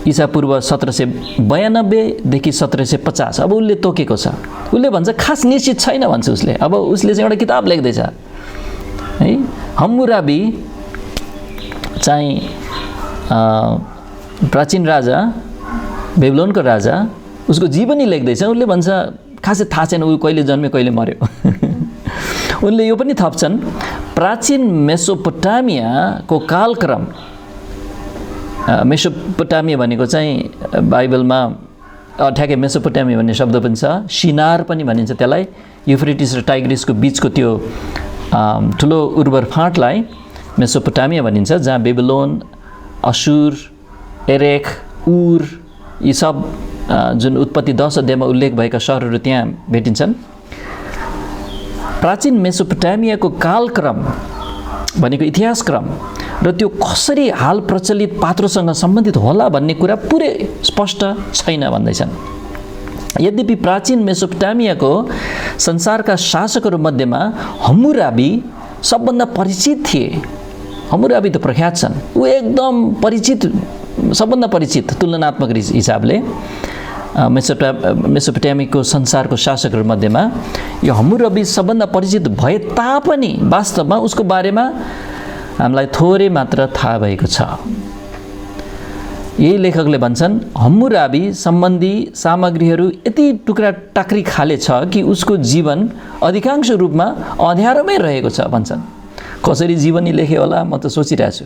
ईसापूर्व 1792 देखि 1750 अब उसले तोकेको छ। उसले भन्छ खास निश्चित छैन भन्छ उसले। अब उसले चाहिँ एउटा किताब लेख्दैछ है, हम्मुराबी चाहिँ प्राचीन राजा, बेबिलोनको राजा, उसको जीवनी लेख्दैछ। उसले भन्छ खासै थाहा छैन ऊ कहिले जन्मे कहिले मर्यो। उनले यो पनि थप्छन्, प्राचीन मेसोपोटामियाको कालक्रम, मेसोपोटामिया भनेको चाहिँ बाइबलमा ठ्याक्कै मेसोपोटामिया भन्ने शब्द पनि छ, सिनार पनि भनिन्छ त्यसलाई। युफ्रेटिस र टाइग्रिसको बिचको त्यो ठुलो उर्वर फाँटलाई मेसोपोटामिया भनिन्छ, जहाँ बेबिलोन, असुर, एरेख, उर यी सब जुन उत्पत्ति 10 अध्यायमा उल्लेख भएका सहरहरू त्यहाँ भेटिन्छन्। प्राचीन मेसोपोटामियाको कालक्रम भनेको इतिहासक्रम र त्यो कसरी हाल प्रचलित पात्रोसँग सम्बन्धित होला भन्ने कुरा पुरै स्पष्ट छैन भन्दैछन्। यद्यपि प्राचीन मेसोपोटामियाको संसारका शासकहरू मध्येमा हम्मुराबी सबभन्दा परिचित थिए। हम्मुराबी त प्रख्यात छन्, ऊ एकदम परिचित, सबभन्दा परिचित तुलनात्मक हिसाबले मेसोपोटामियाको संसारको शासकहरू मध्येमा यो हम्मुराबी सबभन्दा परिचित भए तापनि वास्तवमा उसको बारेमा हामीलाई थोरै मात्र थाहा भएको छ। यही लेखकले भन्छन्, हम्मुराबी सम्बन्धी सामग्रीहरू यति टुक्रा टाक्री खाले छ कि उसको जीवन अधिकांश रूपमा अँध्यारोमै रहेको छ भन्छन्। कसरी जीवनी लेख्यो होला म त सोचिरहेको छु।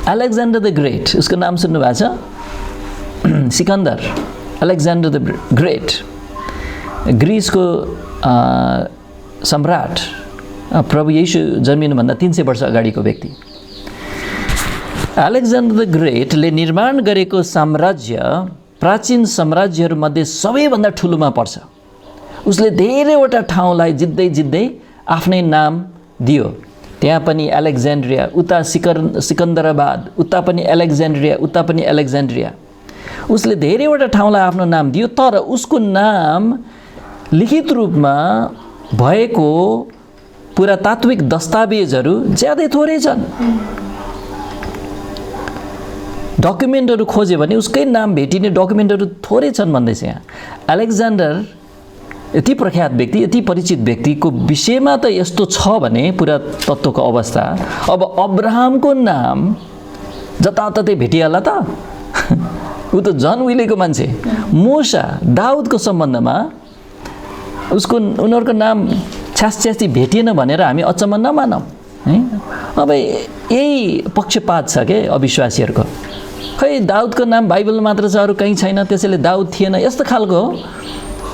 अलेक्जेन्डर द ग्रेट, उसको नाम सुन्नु भएको छ? सिकन्दर, अलेक्जेन्डर द ग्रेट, ग्रिसको सम्राट, प्रभु येशू जन्मिनुभन्दा 300 वर्ष अगाडिको व्यक्ति। अलेक्जेन्डर द ग्रेटले निर्माण गरेको साम्राज्य प्राचीन साम्राज्यहरूमध्ये सबैभन्दा ठुलोमा पर्छ। उसले धेरैवटा ठाउँलाई जित्दै जित्दै आफ्नै नाम दियो। त्यहाँ पनि अलेक्जेन्ड्रिया, उता सिकन्दराबाद, उता पनि अलेक्जेन्ड्रिया, उता पनि अलेक्जेन्ड्रिया। उसले धेरैवटा ठाउँलाई आफ्नो नाम दियो, तर उसको नाम लिखित रूपमा भएको पुरातात्विक दस्तावेजहरू ज्यादै थोरै छन्। डकुमेन्टहरू खोज्यो भने उसकै नाम भेटिने डकुमेन्टहरू थोरै छन् भन्दैछ यहाँ। अलेक्जेन्डर यति प्रख्यात व्यक्ति, यति परिचित व्यक्तिको विषयमा त यस्तो छ भने पुरातत्त्वको अवस्था, अब अब्राहमको नाम जताततै भेटिहाल्ला त। ऊ त झन् उहिलेको मान्छे। मूसा, दाउदको सम्बन्धमा उसको उनीहरूको नाम छ्यासी भेटिएन भनेर हामी अचम्म नमानौँ है। अब यही पक्षपात छ के अविश्वासीहरूको। खै दाउदको नाम बाइबलमा मात्र छ, अरू कहीँ छैन, त्यसैले दाउद थिएन, यस्तो खालको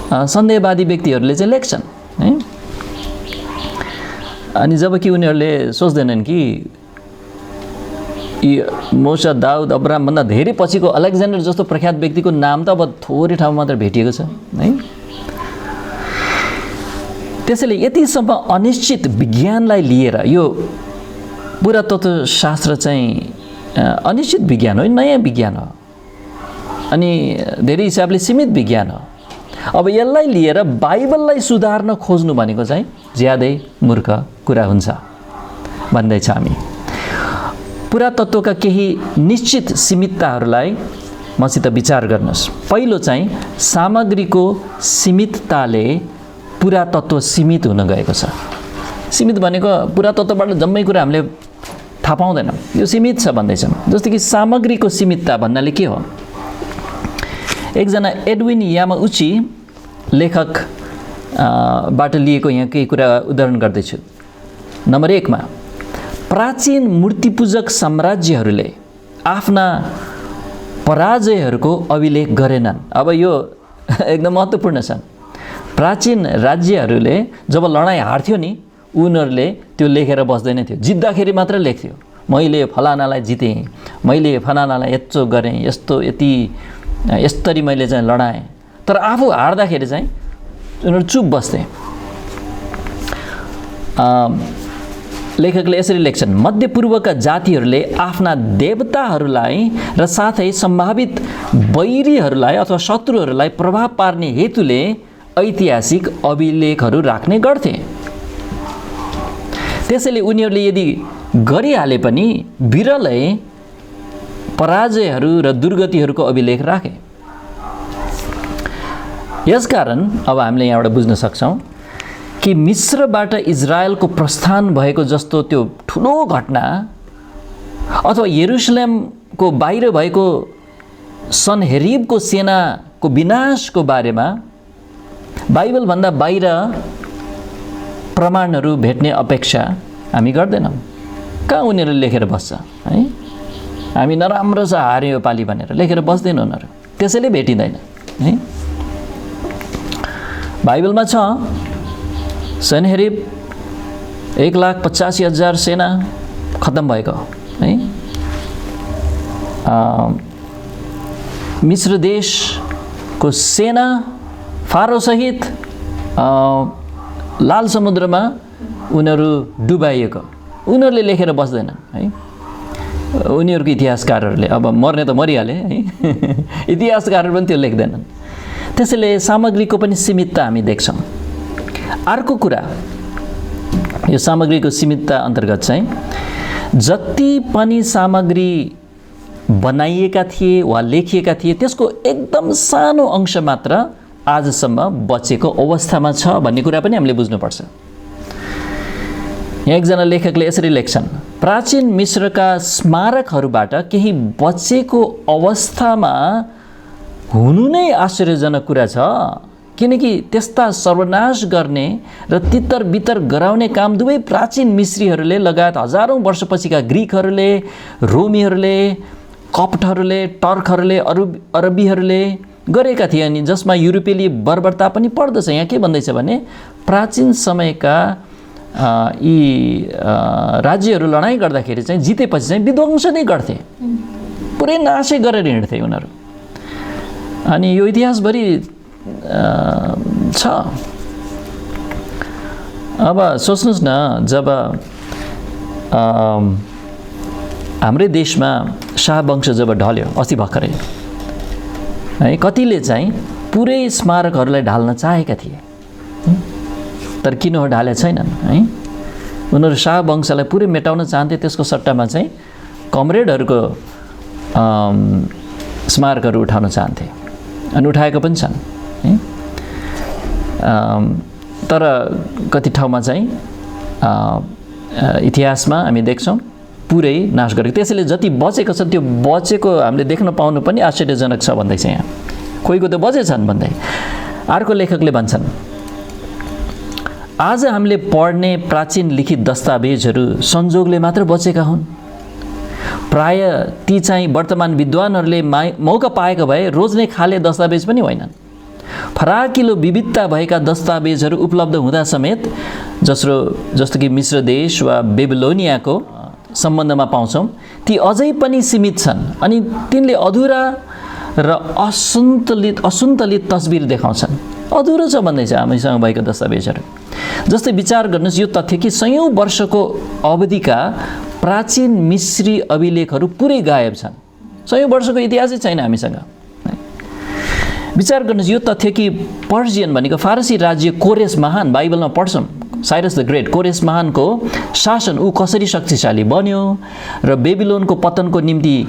सन्देहवादी व्यक्तिहरूले चाहिँ लेख्छन् है। अनि जबकि उनीहरूले सोच्दैनन् कि मूसा, दाउद, अब्राहमभन्दा धेरै पछिको अलेक्जेन्डर जस्तो प्रख्यात व्यक्तिको नाम त अब थोरै ठाउँमा मात्र भेटिएको छ है। त्यसैले यतिसम्म अनिश्चित विज्ञानलाई लिएर, यो पुरातत्त्व शास्त्र चाहिँ अनिश्चित विज्ञान हो, नयाँ विज्ञान हो, अनि धेरै हिसाबले सीमित विज्ञान हो। अब यसलाई लिएर बाइबललाई सुधार्न खोज्नु भनेको चाहिँ ज्यादै मूर्ख कुरा हुन्छ भन्दैछ हामी। पुरातत्त्वका केही निश्चित सीमितताहरूलाई मसित विचार गर्नुहोस्। पहिलो चाहिँ सामग्रीको सीमितताले पुरातत्त्व सीमित हुन गएको छ। सीमित भनेको पुरातत्त्वबाट जम्मै कुरा हामीले थाहा पाउँदैनौँ, यो सीमित छ भन्दैछौँ। जस्तो कि सामग्रीको सीमितता भन्नाले के हो? एकजना एडविन यामाउची लेखक बाट लिएको यहाँ केही कुरा उदाहरण गर्दैछु। नम्बर 1 मा प्राचीन मूर्तिपूजक साम्राज्यहरूले आफ्ना पराजयहरूको अभिलेख गरेनन्। अब यो एकदम महत्त्वपूर्ण छ। प्राचीन राज्यहरूले जब लडाइँ हार्थ्यो नि, उनीहरूले त्यो लेखेर बस्दैन थियो, जित्दाखेरि मात्र लेख्थ्यो, मैले फलानालाई जितेँ, मैले फलानालाई यत्रो गरेँ, यस्तो यति यस्तरी मैले चाहिँ लडाएँ। तर आफू हार्दाखेरि चाहिँ उनीहरू चुप बस्थे। लेखकले यसरी लेख्छन्, मध्यपूर्वका जातिहरूले आफ्ना देवताहरूलाई र साथै सम्भावित वैरीहरूलाई अथवा शत्रुहरूलाई प्रभाव पार्ने हेतुले ऐतिहासिक अभिलेखहरू राख्ने गर्थे। त्यसैले उनीहरूले यदि गरिहाले पनि विरलै पराजयहरू र दुर्गतिहरूको अभिलेख राखे। यसकारण अब हामीले यहाँबाट बुझ्न सक्छौँ कि मिस्रबाट इजरायलको प्रस्थान भएको जस्तो त्यो ठुलो घटना अथवा यरुशलेमको बाहिर भएको सनहेरीबको सेनाको विनाशको बारेमा बाइबलभन्दा बाहिर प्रमाणहरू भेट्ने अपेक्षा हामी गर्दैनौँ। कहाँ उनीहरूले लेखेर बस्छ है? हामी नराम्रो छ हार्यो यो पालि भनेर लेखेर बस्दैन उनीहरू, त्यसैले भेटिँदैन है। बाइबलमा छ सनहेरीब 1,85,000 सेना खत्तम भएको है। मिस्र देशको सेना फारोसहित लाल समुद्रमा उनीहरू डुबाइएको, उनीहरूले लेखेर बस्दैनन् है। उनीहरूको इतिहासकारहरूले, अब मर्ने त मरिहाले है, इतिहासकारहरू पनि त्यो लेख्दैनन्। त्यसैले सामग्रीको पनि सीमितता हामी देख्छौँ। अर्को कुरा, यो सामग्रीको सीमितता अन्तर्गत चाहिँ जति पनि सामग्री बनाइएका थिए वा लेखिएका थिए त्यसको एकदम सानो अंश मात्र आजसम्म बचेको अवस्थामा छ भन्ने कुरा पनि हामीले बुझ्नुपर्छ यहाँ एकजना लेखकले यसरी लेख्छन्, प्राचीन मिश्रका स्मारकहरूबाट केही बचेको अवस्थामा हुनु नै आश्चर्यजनक कुरा छ, किनकि त्यस्ता सर्वनाश गर्ने र तितर बितर गराउने काम दुवै प्राचीन मिश्रीहरूले लगायत हजारौं वर्षपछिका ग्रिकहरूले, रोमीहरूले, कप्टहरूले, टर्कहरूले, अरबीहरूले गरेका थिए, अनि जसमा युरोपेली बर्बरता पनि पर्दछ। यहाँ के भन्दैछ भने प्राचीन समयका यी राज्यहरू लडाइँ गर्दाखेरि चाहिँ जितेपछि चाहिँ विध्वंस नै गर्थे, पुरै नाशै गरेर हिँड्थे उनीहरू। अनि यो इतिहासभरि छ। अब सोच्नुहोस् न, जब हाम्रै देशमा शाहवंश जब ढल्यो अस्ति भर्खरै है, कतिले चाहिँ पुरै स्मारकहरूलाई ढाल्न चाहेका थिए, तर किन हो ढालेका छैनन् है। उनीहरू शाहवंशलाई पुरै मेटाउन चाहन्थे, त्यसको सट्टामा चाहिँ कमरेडहरूको स्मारकहरू उठाउन चाहन्थे, अनि उठाएको पनि छन् है। तर कति ठाउँमा चाहिँ इतिहासमा हामी देख्छौँ पुरै नाश गरेको। त्यसैले जति बचेको छ त्यो बचेको हामीले देख्न पाउनु पनि आश्चर्यजनक छ भन्दैछ यहाँ। कोहीको त बचेछन् भन्दै। अर्को लेखकले भन्छन्, आज हामीले पढ्ने प्राचीन लिखित दस्तावेजहरू संजोगले मात्र बचेका हुन्। प्राय ती चाहिँ वर्तमान विद्वानहरूले मौका पाएको भए रोज्ने खाले दस्तावेज पनि होइनन्। फराकिलो विविधता भएका दस्तावेजहरू उपलब्ध हुँदा समेत जस्तो कि मिश्र देश वा बेबिलोनियाको सम्बन्धमा पाउँछौँ, ती अझै पनि सीमित छन्, अनि तिनले अधुरा र असन्तुलित तस्बिर देखाउँछन्। अधुरो छ भन्दैछ हामीसँग भएको दस्तावेजहरू। जस्तै विचार गर्नुहोस्, यो तथ्य कि सयौं वर्षको अवधिका प्राचीन मिश्री अभिलेखहरू पुरै गायब छन्। सयौं वर्षको इतिहासै छैन हामीसँग। विचार गर्नुहोस्, यो तथ्य कि पर्सियन भनेको फारसी राज्य कोरेस महान, बाइबलमा पढ्छौँ साइरस द ग्रेट, कोरेस महानको शासन ऊ कसरी शक्तिशाली बन्यो र बेबिलोनको पतनको निम्ति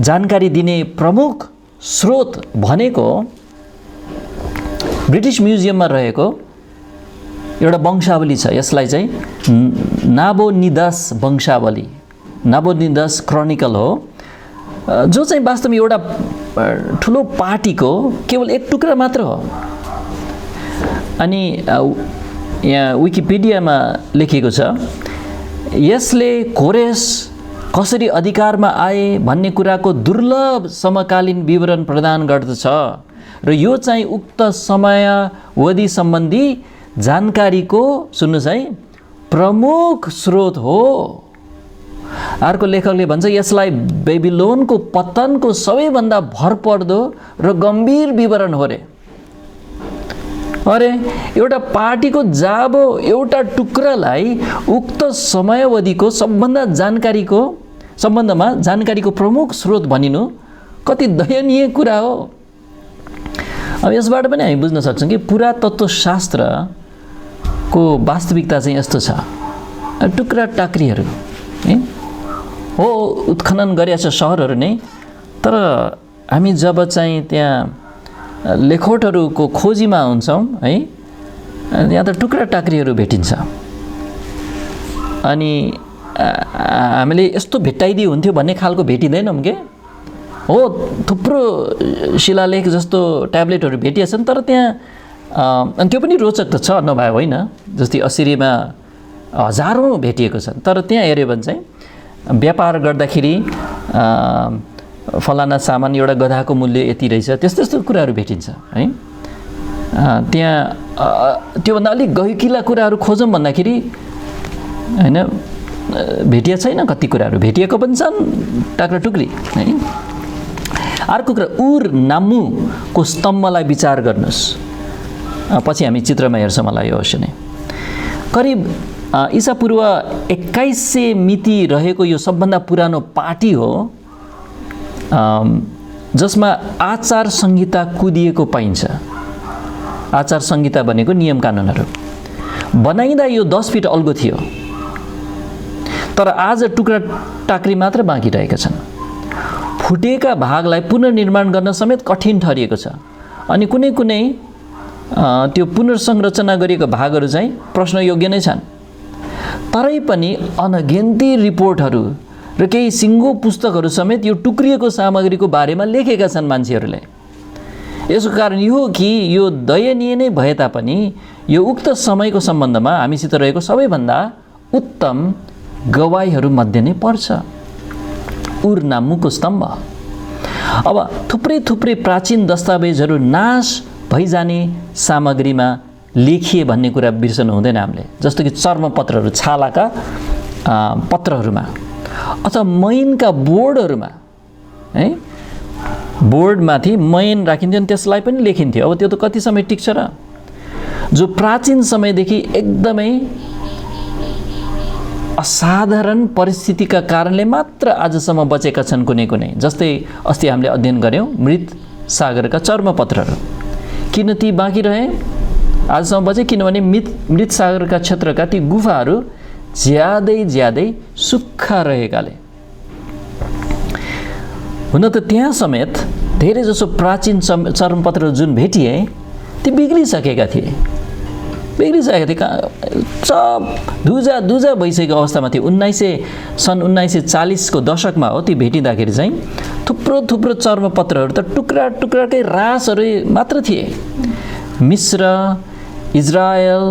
जानकारी दिने प्रमुख स्रोत भनेको ब्रिटिस म्युजियममा रहेको एउटा वंशावली छ। यसलाई चाहिँ नाबोनिदस वंशावली, नाबोनिदस क्रोनिकल हो, जो चाहिँ वास्तवमा एउटा ठुलो पार्टीको केवल एक टुक्रा मात्र हो। अनि यहाँ विकिपिडियामा लेखिएको छ, यसले कोरेस कसरी अधिकारमा आए भन्ने कुराको दुर्लभ समकालीन विवरण प्रदान गर्दछ र यो चाहिँ उक्त समयावधि सम्बन्धी जानकारीको, सुन्नुहोस् है, प्रमुख स्रोत हो। अर्को लेखकले भन्छ, यसलाई बेबिलोनको पतनको सबैभन्दा भरपर्दो र गम्भीर विवरण हो रे। अरे एउटा पार्टीको जाबो एउटा टुक्रालाई उक्त समयावधिको सम्बन्धमा जानकारीको प्रमुख स्रोत भनिनु कति दयनीय कुरा हो। अब यसबाट पनि हामी बुझ्न सक्छौँ कि पुरातत्व शास्त्रको वास्तविकता चाहिँ यस्तो छ, टुक्रा टाक्रीहरू हो उत्खनन गरेका छ सहरहरू नै, तर हामी जब चाहिँ त्यहाँ लेखोटहरूको खोजीमा हुन्छौँ है, यहाँ त टुक्रा टाक्रीहरू भेटिन्छ। अनि हामीले यस्तो भेट्टाइदिए हुन्थ्यो भन्ने खालको भेटिँदैनौँ के हो। थुप्रो शिलालेख जस्तो ट्याब्लेटहरू भेटिएछन्, तर त्यहाँ अनि त्यो पनि रोचक त छ, नभए होइन। जस्तै असिरीमा हजारौँ भेटिएको छन्, तर त्यहाँ हेऱ्यो भने चाहिँ व्यापार गर्दाखेरि फलाना सामान एउटा गधाको मूल्य यति रहेछ, त्यस्तो त्यस्तो कुराहरू भेटिन्छ है। त्यहाँ त्योभन्दा अलिक गहिकिला कुराहरू खोजौँ भन्दाखेरि होइन भेटिया छैन, कति कुराहरू भेटिएको पनि छन् टाक्रा टुक्री है। अर्को कुरा, उर नामुको स्तम्भलाई विचार गर्नुहोस्, पछि हामी चित्रमा हेर्छौँ होला यो अवश्य नै। करिब ईसापूर्व 2100 मिति रहेको यो सबभन्दा पुरानो पार्टी हो, जसमा आचार संहिता कुदिएको पाइन्छ। आचार संहिता भनेको नियम कानुनहरू। बनाइँदा यो 10 फिट अल्गो थियो, तर आज टुक्रा टाक्री मात्र बाँकी रहेका छन्। फुटेका भागलाई पुनर्निर्माण गर्न समेत कठिन ठहरिएको छ, अनि कुनै कुनै त्यो पुनर्संरचना गरिएको भागहरू चाहिँ प्रश्नयोग्य नै छन्। तरै पनि अनगिन्ती रिपोर्टहरू र केही सिङ्गो पुस्तकहरू समेत यो टुक्रिएको सामग्रीको बारेमा लेखेका छन् मान्छेहरूले। यसको कारण यो हो कि यो दयनीय नै भए तापनि यो उक्त समयको सम्बन्धमा हामीसित रहेको सबैभन्दा उत्तम गवाईहरू मध्ये नै पर्छ। उर नामुको स्तम्भ। अब थुप्रै प्राचीन दस्तावेजहरू नाश भइजाने सामग्रीमा लेखिए भन्ने कुरा बिर्सनु हुँदैन हामीले। जस्तो कि चर्मपत्रहरू, छालाका पत्रहरूमा अथवा मैनका बोर्डहरूमा, है, बोर्डमाथि मैन राखिन्थ्यो अनि त्यसलाई पनि लेखिन्थ्यो। अब त्यो त कति समय टिक्छ र? जो प्राचीन समयदेखि एकदमै असाधारण परिस्थितिका कारणले मात्र आजसम्म बचेका छन् कुनै कुनै। जस्तै अस्ति हामीले अध्ययन गऱ्यौँ मृत सागरका चर्मपत्रहरू। किन ती बाँकी रहे आजसम्म बचे? किनभने मृत सागरका क्षेत्रका ती गुफाहरू ज्यादै सुक्खा रहेकाले। हुन त त्यहाँ समेत धेरै जसो प्राचीन चर्मपत्रहरू जुन भेटिए ती बिग्रिसकेका थिए। सब धुजा भइसकेको अवस्थामा थियो। सन् 1940 को दशकमा हो ती भेटिँदाखेरि चाहिँ थुप्रो चर्मपत्रहरू त टुक्राकै रासहरू मात्र थिए। मिस्र, इजरायल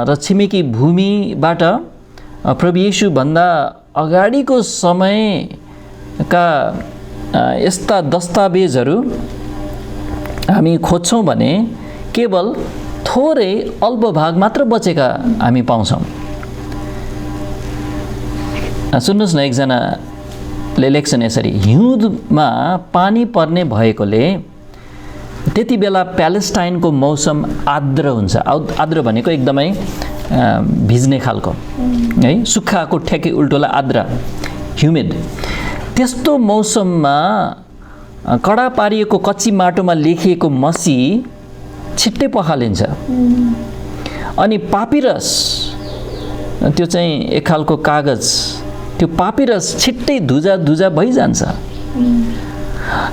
र छिमेकी भूमिबाट प्रभु येशू भन्दा अगाडिको समयका यस्ता दस्तावेजहरू हामी खोज्छौँ भने केवल थोरै अल्प भाग मात्र बचेका हामी पाउँछौँ। सुन्नुहोस् न, एकजनाले लेख्छन् यसरी: हिउँदमा पानी पर्ने भएकोले त्यति बेला प्यालेस्टाइनको मौसम आर्द्र हुन्छ। आर्द्र भनेको एकदमै भिज्ने खालको, है, सुक्खाको ठ्याकै उल्टोलाई आर्द्र, ह्युमिड। त्यस्तो मौसममा कडा पारिएको कच्ची माटोमा लेखिएको मसी छिट्टै पखालिन्छ। अनि पापिरस, त्यो चाहिँ एक खालको कागज, त्यो पापिरस छिट्टै धुजा भइजान्छ।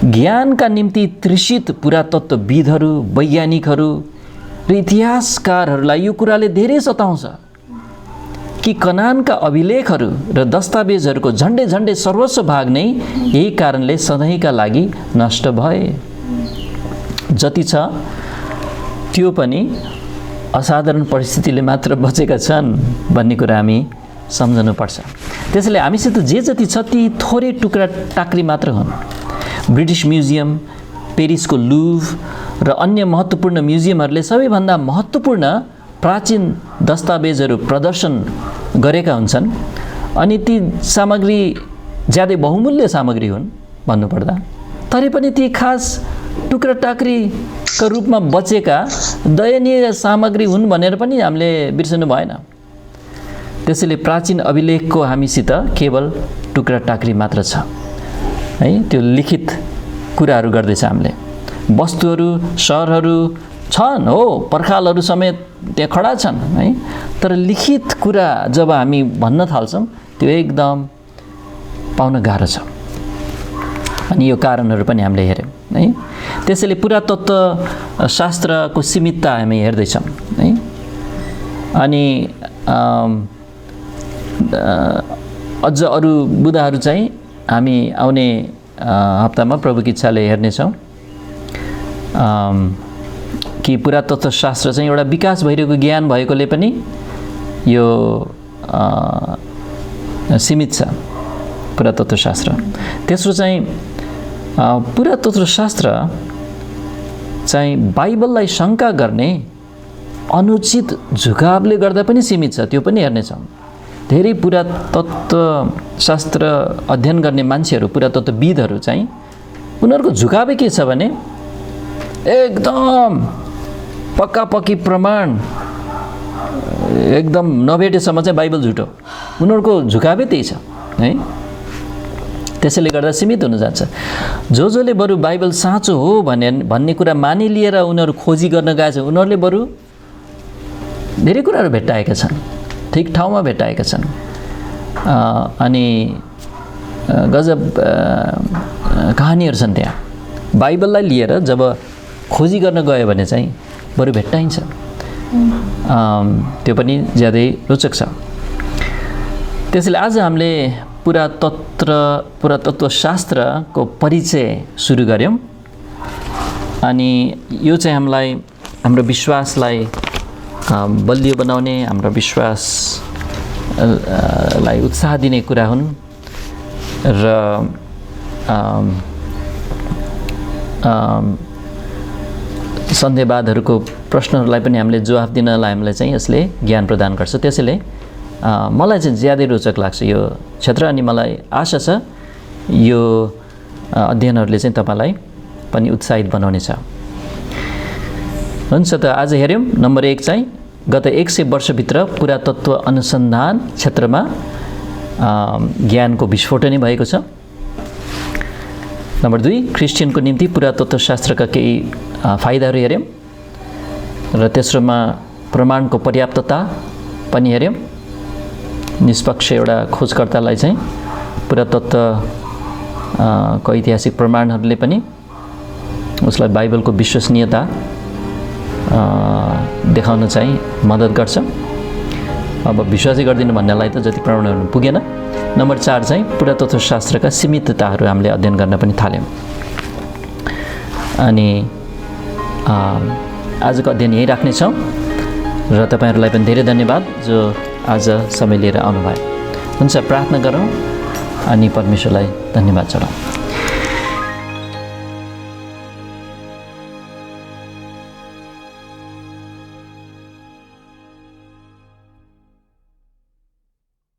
ज्ञानका निम्ति तृषित पुरातत्त्वविदहरू, वैज्ञानिकहरू र इतिहासकारहरूलाई यो कुराले धेरै सताउँछ कि कनानका अभिलेखहरू र दस्तावेजहरूको झन्डै सर्वस्व भाग नै यही कारणले सधैँका लागि नष्ट भए। जति छ त्यो पनि असाधारण परिस्थितिले मात्र बचेका छन् भन्ने कुरा हामी सम्झनुपर्छ। त्यसैले हामीसित जे जति छ ती थोरै टुक्रा टाक्री मात्र हुन्। ब्रिटिस म्युजियम, पेरिसको लुभ र अन्य महत्त्वपूर्ण म्युजियमहरूले सबैभन्दा महत्त्वपूर्ण प्राचीन दस्तावेजहरू प्रदर्शन गरेका हुन्छन्। अनि ती सामग्री ज्यादै बहुमूल्य सामग्री हुन् भन्नुपर्दा, तरै पनि ती खास टुक्रा टाक्रीका रूपमा बचेका दयनीय सामग्री हुन् भनेर पनि हामीले बिर्सनु भएन। त्यसैले प्राचीन अभिलेखको हामीसित केवल टुक्रा टाक्री मात्र छ, है। त्यो लिखित कुराहरू गर्दैछ हामीले। वस्तुहरू, सहरहरू छन्, हो, पर्खालहरू समेत त्यहाँ खडा छन्, है। तर लिखित कुरा जब हामी भन्न थाल्छौँ त्यो एकदम पाउन गाह्रो छ। अनि यो कारणहरू पनि हामीले हेर्यौँ, है। त्यसैले पुरातत्त्व शास्त्रको सीमितता हामी हेर्दैछौँ, है। अनि अझ अरू बुदाहरू चाहिँ हामी आउने हप्तामा प्रभुको इच्छाले हेर्नेछौँ कि पुरातत्त्व शास्त्र चाहिँ एउटा विकास भइरहेको ज्ञान भएकोले पनि यो सीमित छ पुरातत्त्व शास्त्र। तेस्रो चाहिँ पुरातत्त्व शास्त्र चाहिँ बाइबललाई शङ्का गर्ने अनुचित झुकावले गर्दा पनि सीमित छ, त्यो पनि हेर्नेछौँ। धेरै पुरातत्त्व शास्त्र अध्ययन गर्ने मान्छेहरू, पुरातत्त्वविदहरू चाहिँ उनीहरूको झुकावै के छ भने एकदम पक्की प्रमाण एकदम नभेटेसम्म चाहिँ बाइबल झुटो, उनीहरूको झुकावै त्यही छ, है। त्यसैले गर्दा सीमित हुन जान्छ। जसले बरु बाइबल साँचो हो भन्ने कुरा मानिलिएर उनीहरू खोजी गर्न गएछ, उनीहरूले बरु धेरै कुराहरू भेट्टाएका छन्, ठिक ठाउँमा भेट्टाएका छन्। अनि गजब कहानीहरू छन् त्यहाँ। बाइबललाई लिएर जब खोजी गर्न गयो भने चाहिँ बरु भेट्टाइन्छ। त्यो पनि ज्यादै रोचक छ। त्यसैले आज हामीले पुरातत्त्वशास्त्रको परिचय सुरु गऱ्यौँ अनि यो चाहिँ हामीलाई हाम्रो विश्वासलाई बलियो बनाउने, हाम्रो विश्वासलाई उत्साह दिने कुरा हुन् र सन्देहवादहरूको प्रश्नहरूलाई पनि हामीले जवाफ दिनलाई हामीलाई चाहिँ यसले ज्ञान प्रदान गर्छ। त्यसैले मलाई चाहिँ ज्यादै रोचक लाग्छ यो क्षेत्र अनि मलाई आशा छ यो अध्ययनहरूले चाहिँ तपाईलाई पनि उत्साहित बनाउनेछ। हुन्छ त आज हेऱ्यौँ नम्बर 1 चाहिँ गत 100 वर्षभित्र पुरातत्त्व अनुसन्धान क्षेत्रमा ज्ञानको विस्फोटनै भएको छ। नम्बर 2 क्रिस्चियनको निम्ति पुरातत्त्वशास्त्रका केही फाइदाहरू हेऱ्यौँ र तेस्रोमा प्रमाणको पर्याप्तता पनि हेऱ्यौँ। निष्पक्ष एउटा खोजकर्तालाई चाहिँ पुरातत्त्वको ऐतिहासिक प्रमाणहरूले पनि उसलाई बाइबलको विश्वसनीयता देखाउन चाहिँ मद्दत गर्छ। अब विश्वासै गर्दिनु भन्नेलाई त जति प्रमाणहरू पुगेन। नम्बर 4 चाहिँ पुरातत्त्वशास्त्रका सीमितताहरू हामीले अध्ययन गर्न पनि थाल्यौँ। अनि आजको अध्ययन यही राख्नेछौँ र तपाईँहरूलाई पनि धेरै धन्यवाद जो आज समय लिएर आउनुभयो। हुन्छ, प्रार्थना गरौँ अनि परमेश्वरलाई धन्यवाद चढाउँ।